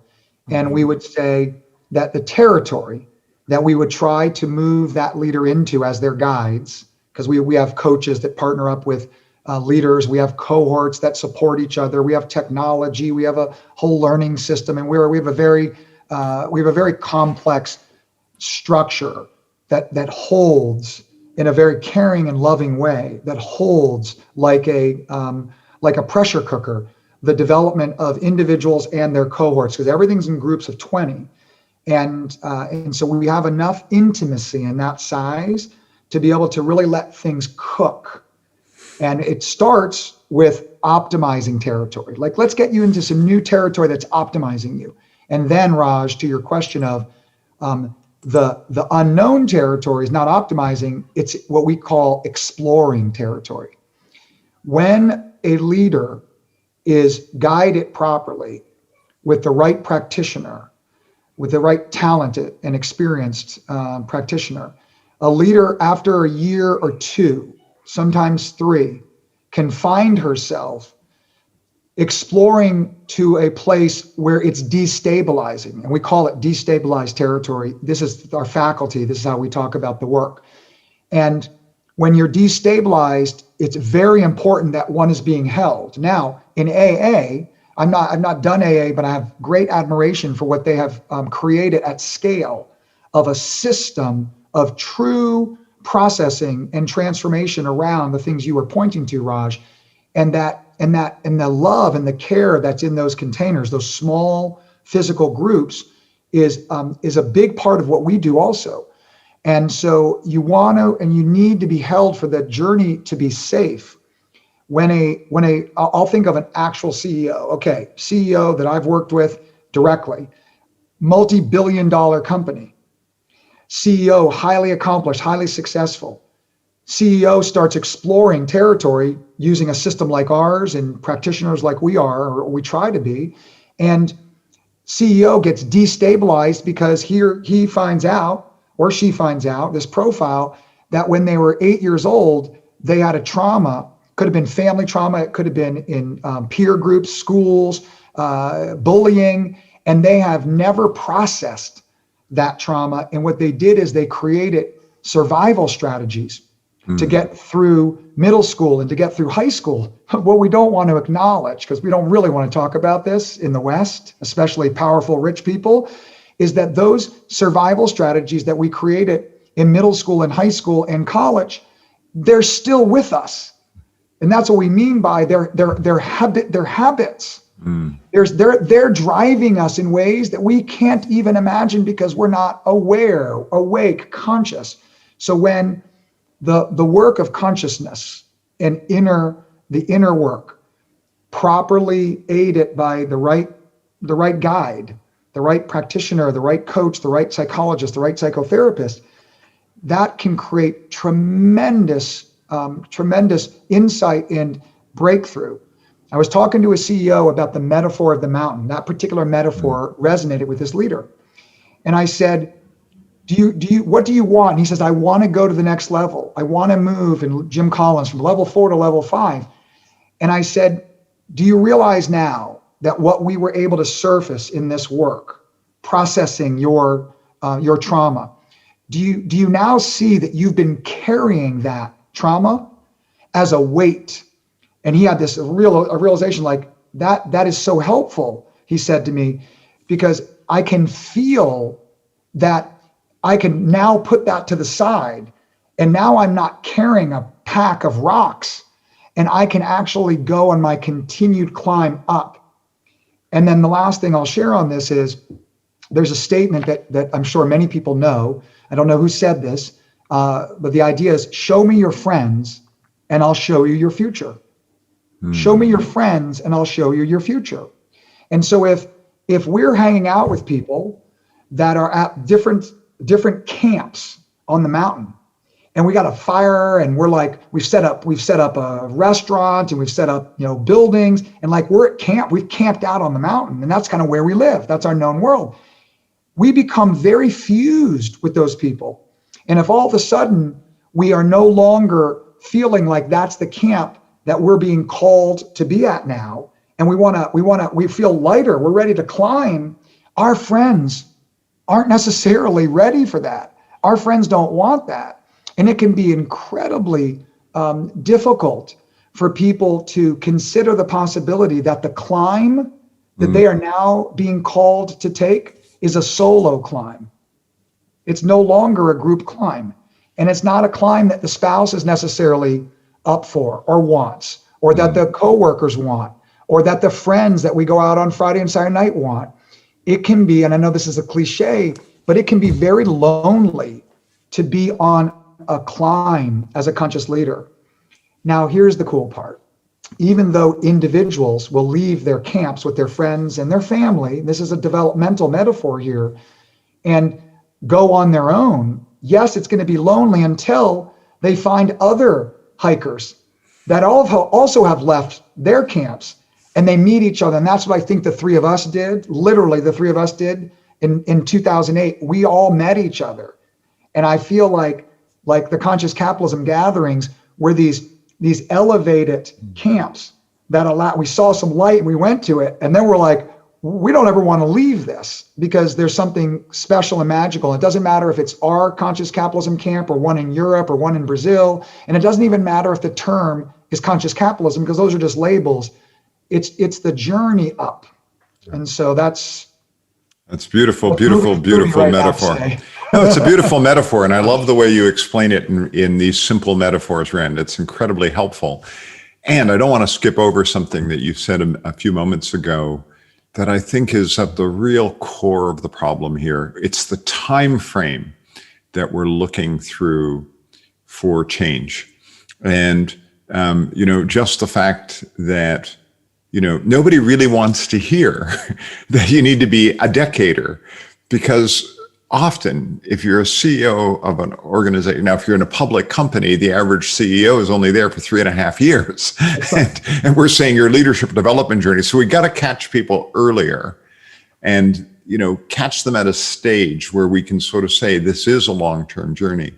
And we would say that the territory that we would try to move that leader into as their guides, because we have coaches that partner up with leaders, we have cohorts that support each other, we have technology, we have a whole learning system, and we have a very complex structure that holds in a very caring and loving way, that holds like a pressure cooker, the development of individuals and their cohorts, because everything's in groups of 20. And so we have enough intimacy in that size to be able to really let things cook. And it starts with optimizing territory. Like, let's get you into some new territory that's optimizing you. And then, Raj, to your question of the unknown territory is not optimizing, it's what we call exploring territory. When a leader is guided properly with the right practitioner, with the right talented and experienced practitioner, a leader after a year or two, sometimes 3, can find herself exploring to a place where it's destabilizing. And we call it destabilized territory. This is our faculty. This is how we talk about the work. And when you're destabilized, it's very important that one is being held. Now, in AA, I've not done AA, but I have great admiration for what they have created at scale of a system of true processing and transformation around the things you were pointing to, Raj, and the love and the care that's in those containers, those small physical groups, is a big part of what we do also. And so you want to and you need to be held for the journey to be safe. I'll think of an actual CEO. Okay, CEO that I've worked with directly, multi-billion-dollar company. CEO, highly accomplished, highly successful. CEO starts exploring territory using a system like ours and practitioners like we are, or we try to be. And CEO gets destabilized because he finds out, or she finds out, this profile, that when they were 8 years old, they had a trauma. Could have been family trauma. It could have been in peer groups, schools, bullying, and they have never processed that trauma. And what they did is they created survival strategies to get through middle school and to get through high school. What we don't want to acknowledge, because we don't really want to talk about this in the West, especially powerful, rich people, is that those survival strategies that we created in middle school and high school and college, they're still with us. And that's what we mean by their habits. They're driving us in ways that we can't even imagine because we're not aware, awake, conscious. So when the work of consciousness and the inner work, properly aided by the right guide, the right practitioner, the right coach, the right psychologist, the right psychotherapist, that can create tremendous insight and breakthrough. I was talking to a CEO about the metaphor of the mountain. That particular metaphor resonated with this leader. And I said, what do you want? And he says, I want to go to the next level. I want to move, in Jim Collins, from level 4 to level 5. And I said, do you realize now that what we were able to surface in this work, processing your trauma, do you now see that you've been carrying that trauma as a weight? And he had a realization like that is so helpful, he said to me, because I can feel that I can now put that to the side. And now I'm not carrying a pack of rocks, and I can actually go on my continued climb up. And then the last thing I'll share on this is there's a statement that I'm sure many people know. I don't know who said this, but the idea is, show me your friends and I'll show you your future. Show me your friends and I'll show you your future. And so if we're hanging out with people that are at different camps on the mountain, and we got a fire, and we're like, we've set up a restaurant, and we've set up, buildings, and like we're at camp, we've camped out on the mountain, and that's kind of where we live. That's our known world. We become very fused with those people. And if all of a sudden we are no longer feeling like that's the camp that we're being called to be at now, and we feel lighter, we're ready to climb, our friends aren't necessarily ready for that. Our friends don't want that. And it can be incredibly difficult for people to consider the possibility that the climb that they are now being called to take is a solo climb. It's no longer a group climb. And it's not a climb that the spouse is necessarily up for or wants, or that the coworkers want, or that the friends that we go out on Friday and Saturday night want. It can be, and I know this is a cliche, but it can be very lonely to be on a climb as a conscious leader. Now, here's the cool part. Even though individuals will leave their camps with their friends and their family, this is a developmental metaphor here, and go on their own, yes, it's going to be lonely until they find other hikers that also have left their camps, and they meet each other. And that's what I think the three of us did. Literally, the three of us did in 2008. We all met each other. And I feel like the Conscious Capitalism gatherings were these elevated camps that we saw some light and we went to it. And then we're like, we don't ever want to leave this because there's something special and magical. It doesn't matter if it's our Conscious Capitalism camp or one in Europe or one in Brazil. And it doesn't even matter if the term is Conscious Capitalism, because those are just labels. It's the journey up. And so that's beautiful, beautiful, beautiful right metaphor. No, it's a beautiful metaphor. And I love the way you explain it in these simple metaphors, Rand. It's incredibly helpful. And I don't want to skip over something that you said a few moments ago that I think is at the real core of the problem here. It's the time frame that we're looking through for change. And, just the fact that, nobody really wants to hear that you need to be a decader, because often if you're a CEO of an organization, now if you're in a public company, the average CEO is only there for 3.5 years. And we're saying your leadership development journey. So we got to catch people earlier and, catch them at a stage where we can sort of say, this is a long-term journey.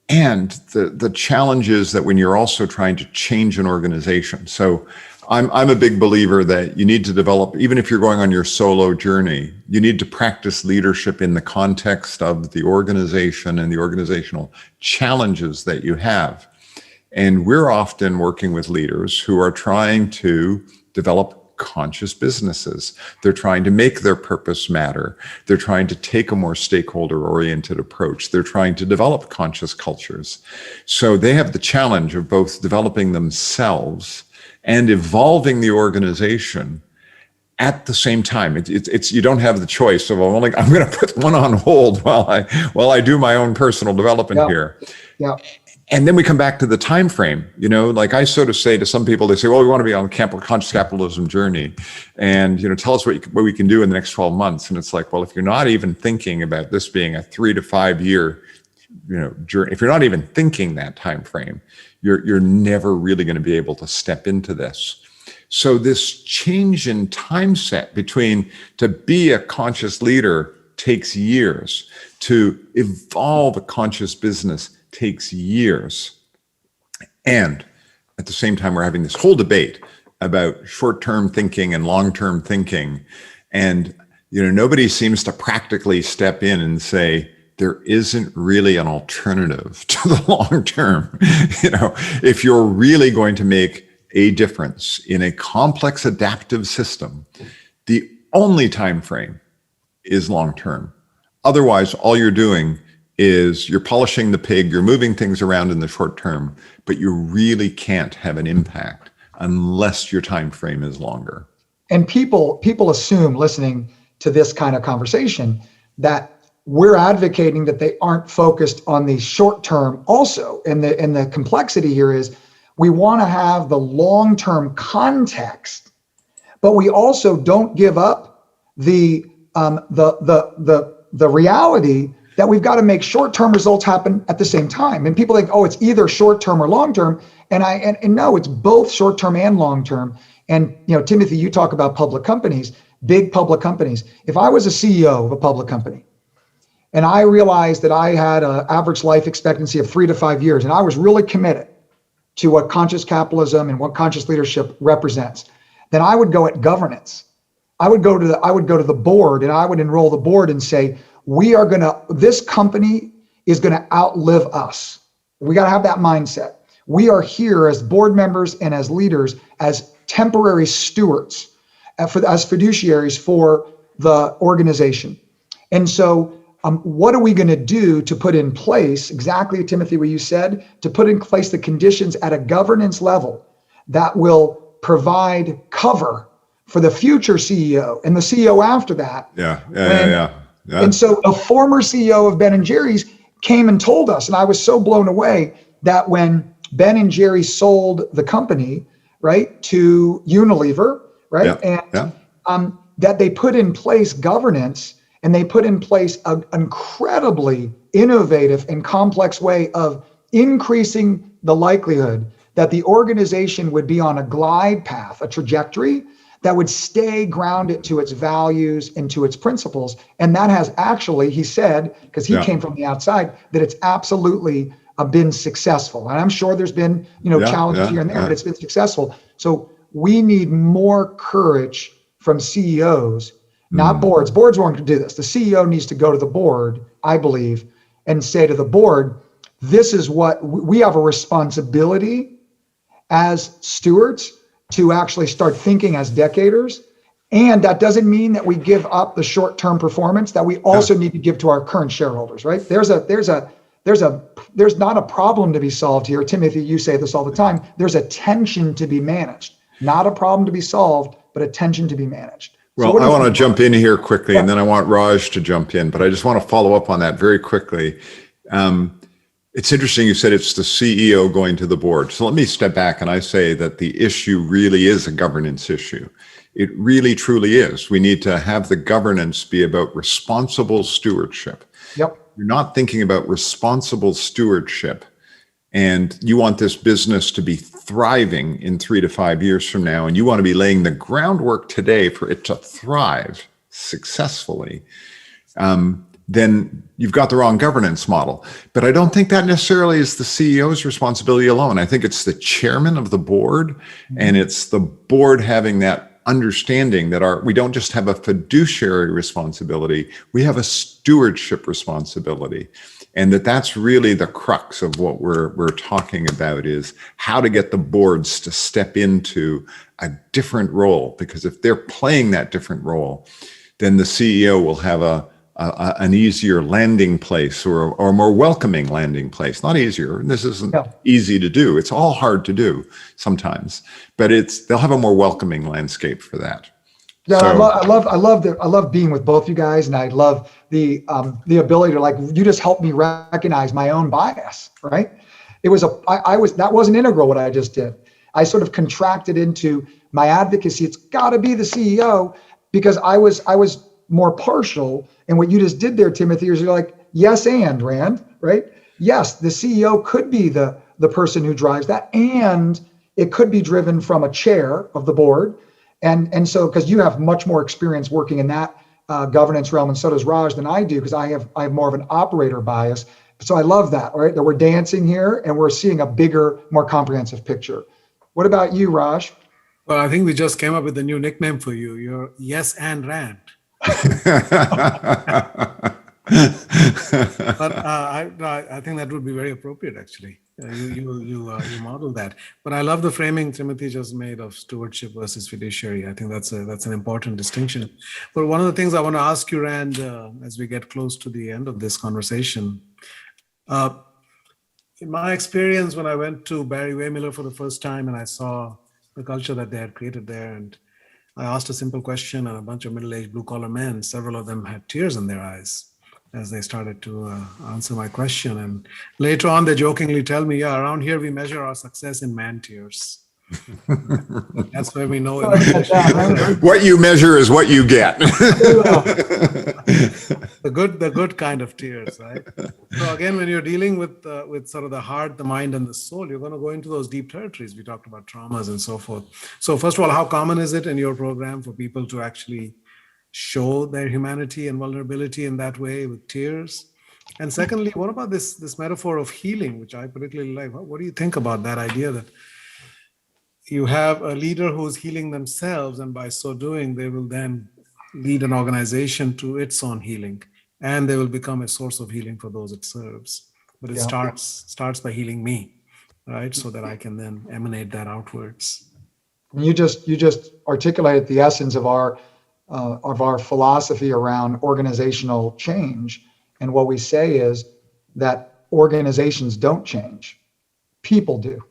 And the challenge is that when you're also trying to change an organization. So I'm a big believer that you need to develop, even if you're going on your solo journey, you need to practice leadership in the context of the organization and the organizational challenges that you have. And we're often working with leaders who are trying to develop conscious businesses. They're trying to make their purpose matter. They're trying to take a more stakeholder-oriented approach. They're trying to develop conscious cultures. So they have the challenge of both developing themselves and evolving the organization at the same time. It's you don't have the choice of I'm going to put one on hold while I do my own personal development here. Yeah. And then we come back to the time frame. Like I sort of say to some people, they say, well, we want to be on the Conscious Capitalism journey, and tell us what we can do in the next 12 months. And it's like, well, if you're not even thinking about this being a 3 to 5 year journey, if you're not even thinking that time frame, you're never really going to be able to step into this. So this change in time set to be a conscious leader takes years. To evolve a conscious business takes years. And at the same time, we're having this whole debate about short-term thinking and long-term thinking. And, nobody seems to practically step in and say, there isn't really an alternative to the long term. If you're really going to make a difference in a complex adaptive system, the only time frame is long term. Otherwise, all you're doing is you're polishing the pig, you're moving things around in the short term, but you really can't have an impact unless your time frame is longer. And people assume, listening to this kind of conversation, that we're advocating that they aren't focused on the short term also. And the complexity here is we want to have the long-term context, but we also don't give up the reality that we've got to make short-term results happen at the same time. And people think, oh, it's either short-term or long-term. And no, it's both short-term and long-term. And Timothy, you talk about public companies, big public companies. If I was a CEO of a public company, and I realized that I had an average life expectancy of 3 to 5 years, and I was really committed to what conscious capitalism and what conscious leadership represents, then I would go at governance. I would go to the board, and I would enroll the board and say, this company is going to outlive us. We got to have that mindset. We are here as board members and as leaders, as temporary stewards, as fiduciaries for the organization. And so what are we going to do to put in place, exactly, Timothy, what you said, to put in place the conditions at a governance level that will provide cover for the future CEO and the CEO after that. Yeah. And so a former CEO of Ben & Jerry's came and told us, and I was so blown away, that when Ben & Jerry's sold the company, right, to Unilever, right, that they put in place governance, and they put in place an incredibly innovative and complex way of increasing the likelihood that the organization would be on a glide path, a trajectory that would stay grounded to its values and to its principles. And that has actually, he said, because he came from the outside, that it's absolutely been successful. And I'm sure there's been, challenges here and there, but it's been successful. So we need more courage from CEOs, not boards. Boards won't do this. The CEO needs to go to the board, I believe, and say to the board, this is what we have a responsibility as stewards to actually start thinking as decaders. And that doesn't mean that we give up the short-term performance that we also need to give to our current shareholders, right? There's not a problem to be solved here. Timothy, you say this all the time. There's a tension to be managed, not a problem to be solved, but a tension to be managed. Well, I want to jump in here quickly, and then I want Raj to jump in, but I just want to follow up on that very quickly. It's interesting you said it's the CEO going to the board. So let me step back and I say that the issue really is a governance issue. It really, truly is. We need to have the governance be about responsible stewardship. Yep. You're not thinking about responsible stewardship, and you want this business to be thriving in 3 to 5 years from now, and you want to be laying the groundwork today for it to thrive successfully, then you've got the wrong governance model. But I don't think that necessarily is the CEO's responsibility alone. I think it's the chairman of the board, and it's the board having that understanding that we don't just have a fiduciary responsibility, we have a stewardship responsibility. And that's really the crux of what we're talking about, is how to get the boards to step into a different role. Because if they're playing that different role, then the CEO will have an easier landing place, or a more welcoming landing place. Not easier, and this isn't easy to do. It's all hard to do sometimes, but they'll have a more welcoming landscape for that. Yeah, so, I love being with both you guys, and I love the ability to, you just helped me recognize my own bias, right? It was that wasn't integral what I just did. I sort of contracted into my advocacy. It's got to be the CEO, because I was more partial. And what you just did there, Timothy, is you're like, yes, and Rand, right? Yes, the CEO could be the person who drives that, and it could be driven from a chair of the board. And so, because you have much more experience working in that governance realm, and so does Raj, than I do, because I have more of an operator bias. So I love that, right? That we're dancing here and we're seeing a bigger, more comprehensive picture. What about you, Raj? Well, I think we just came up with a new nickname for you. You're Yes and Rand. But I think that would be very appropriate, actually. You model that. But I love the framing Timothy just made of stewardship versus fiduciary. I think that's an important distinction. But one of the things I want to ask you, Rand, as we get close to the end of this conversation, in my experience, when I went to Barry Wehmiller for the first time and I saw the culture that they had created there, and I asked a simple question, and a bunch of middle-aged blue-collar men, several of them had tears in their eyes as they started to answer my question. And later on, they jokingly tell me, yeah, around here we measure our success in man tears. That's where we know it. What you measure is what you get. The good kind of tears, right? So again, when you're dealing with sort of the heart, the mind, and the soul, you're going to go into those deep territories. We talked about traumas and so forth. So first of all, how common is it in your program for people to actually show their humanity and vulnerability in that way with tears? And secondly, what about this metaphor of healing, which I particularly like? What do you think about that idea that you have a leader who's healing themselves, and by so doing, they will then lead an organization to its own healing, and they will become a source of healing for those it serves. But it starts by healing me, right? So that I can then emanate that outwards. You just articulated the essence of our philosophy around organizational change. And what we say is that organizations don't change, people do.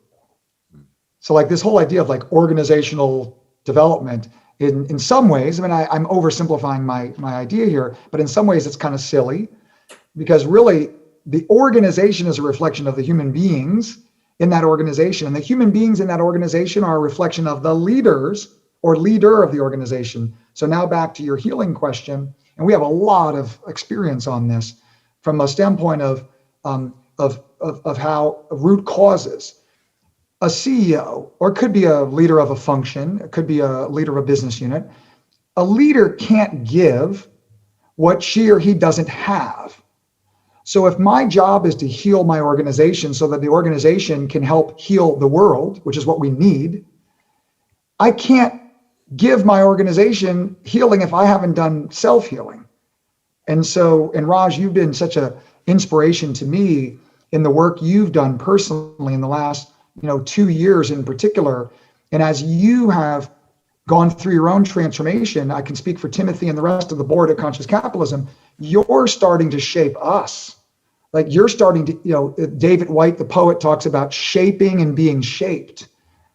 So like this whole idea of like organizational development, in some ways, I mean, I'm oversimplifying my idea here, but in some ways it's kind of silly, because really the organization is a reflection of the human beings in that organization. And the human beings in that organization are a reflection of the leaders or leader of the organization. So now back to your healing question, and we have a lot of experience on this from a standpoint of how root causes. A CEO, or it could be a leader of a function, it could be a leader of a business unit. A leader can't give what she or he doesn't have. So if my job is to heal my organization so that the organization can help heal the world, which is what we need, I can't give my organization healing if I haven't done self-healing. And so, and Raj, you've been such an inspiration to me in the work you've done personally in the last 2 years in particular. And as you have gone through your own transformation, I can speak for Timothy and the rest of the board at Conscious Capitalism, you're starting to shape us. Like you're starting to, David White, the poet, talks about shaping and being shaped,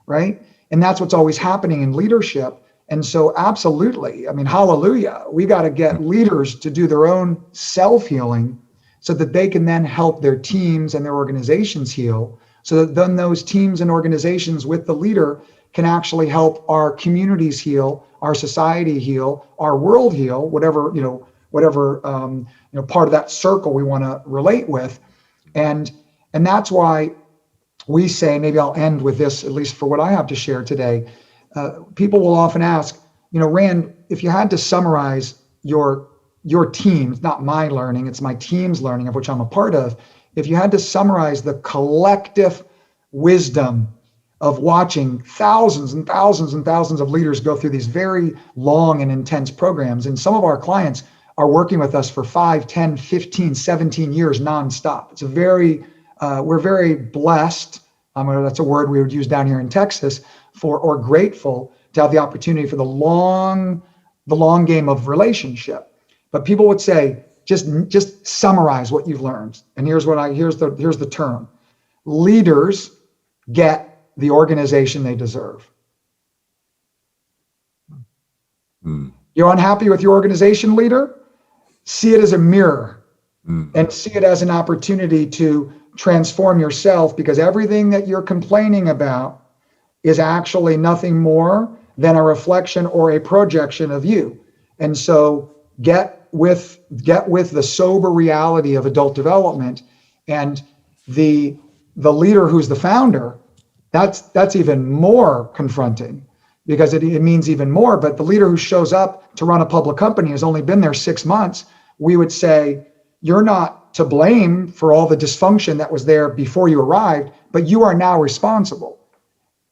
right? And that's what's always happening in leadership. And so absolutely, I mean, hallelujah, we got to get leaders to do their own self-healing so that they can then help their teams and their organizations heal. So that then those teams and organizations with the leader can actually help our communities heal, our society heal, our world heal, whatever part of that circle we want to relate with. And that's why we say, maybe I'll end with this, at least for what I have to share today. People will often ask, Rand, if you had to summarize your team, it's not my learning, it's my team's learning, of which I'm a part of. If you had to summarize the collective wisdom of watching thousands and thousands and thousands of leaders go through these very long and intense programs, and some of our clients are working with us for 5, 10, 15, 17 years nonstop. It's we're very blessed. That's a word we would use down here in Texas or grateful to have the opportunity for the long game of relationship. But people would say, just summarize what you've learned. And here's the term. Leaders get the organization they deserve. You're unhappy with your organization, leader? See it as a mirror and see it as an opportunity to transform yourself, because everything that you're complaining about is actually nothing more than a reflection or a projection of you. And so get with the sober reality of adult development, and the leader who's the founder, that's even more confronting, because it means even more. But the leader who shows up to run a public company has only been there 6 months. We would say, you're not to blame for all the dysfunction that was there before you arrived, but you are now responsible.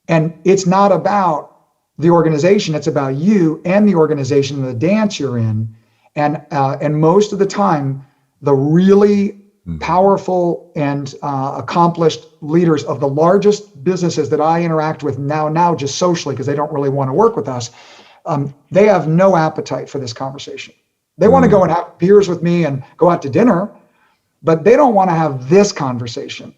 And it's not about the organization, it's about you and the organization and the dance you're in. And most of the time, the really powerful and accomplished leaders of the largest businesses that I interact with now just socially, because they don't really want to work with us, they have no appetite for this conversation. They want to go and have beers with me and go out to dinner, but they don't want to have this conversation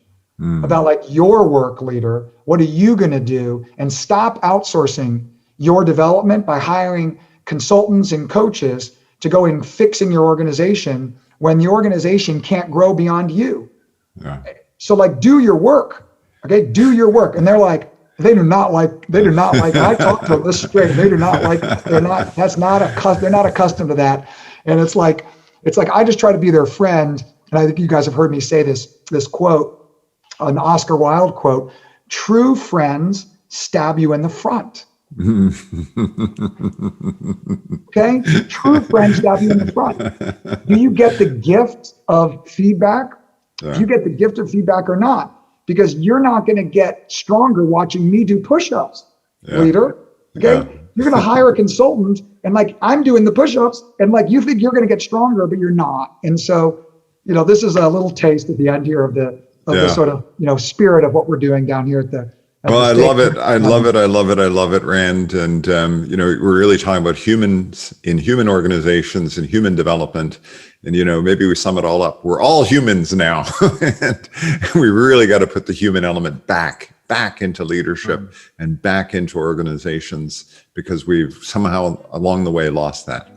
about like your work, leader. What are you going to do? And stop outsourcing your development by hiring consultants and coaches to go in fixing your organization when the organization can't grow beyond you. Yeah. So like, do your work, okay? Do your work. And they're like, they do not like, I talk to them this straight. They do not like, they're not accustomed to that. And it's like, I just try to be their friend. And I think you guys have heard me say this quote, an Oscar Wilde quote: true friends stab you in the front. Okay? True friends stab you in the front. Do you get the gift of feedback? Yeah. Do you get the gift of feedback or not? Because you're not going to get stronger watching me do push-ups, leader. Okay? Yeah. You're going to hire a consultant and like, I'm doing the push-ups and like, you think you're going to get stronger, but you're not. And so, this is a little taste at the end here of the sort of, spirit of what we're doing down here Well, I love it. I love it. I love it. I love it, Rand. And, we're really talking about humans in human organizations and human development. And, maybe we sum it all up. We're all humans now. And we really got to put the human element back into leadership and back into organizations, because we've somehow along the way lost that.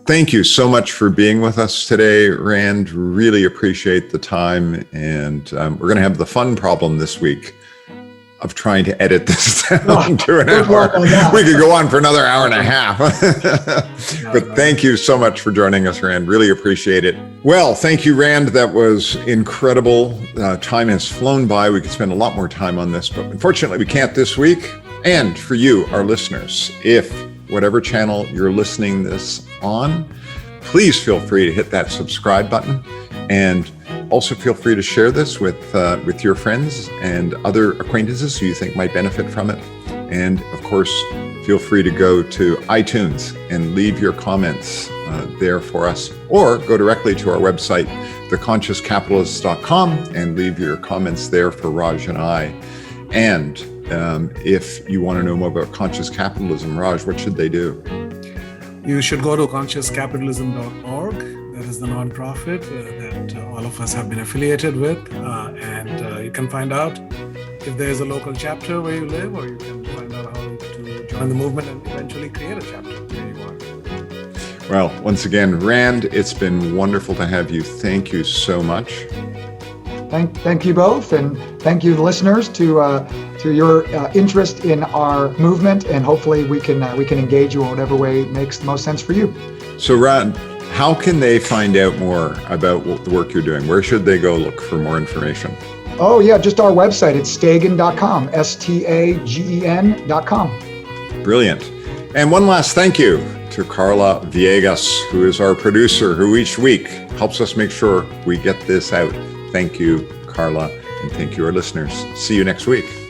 Thank you so much for being with us today, Rand. Really appreciate the time. And we're going to have the fun problem this week of trying to edit this down to an hour. We could go on for another hour and a half. But thank you so much for joining us, Rand. Really appreciate it. Well, thank you, Rand. That was incredible. Time has flown by. We could spend a lot more time on this, but unfortunately we can't this week. And for you, our listeners, if whatever channel you're listening this on, please feel free to hit that subscribe button, and also feel free to share this with your friends and other acquaintances who you think might benefit from it. And of course, feel free to go to iTunes and leave your comments there for us, or go directly to our website, theconsciouscapitalist.com, and leave your comments there for Raj and I. And if you want to know more about conscious capitalism, Raj, what should they do? You should go to consciouscapitalism.org. That is the nonprofit that all of us have been affiliated with. And you can find out if there's a local chapter where you live, or you can find out how to join the movement and eventually create a chapter where you are. Well, once again, Rand, it's been wonderful to have you. Thank you so much. Thank you both, and thank you, listeners, to your interest in our movement, and hopefully we can engage you in whatever way makes the most sense for you. So, Rand, how can they find out more about the work you're doing? Where should they go look for more information? Oh yeah, just our website. It's stagen.com, STAGEN.com. Brilliant. And one last thank you to Carla Villegas, who is our producer, who each week helps us make sure we get this out. Thank you, Carla, and thank you, our listeners. See you next week.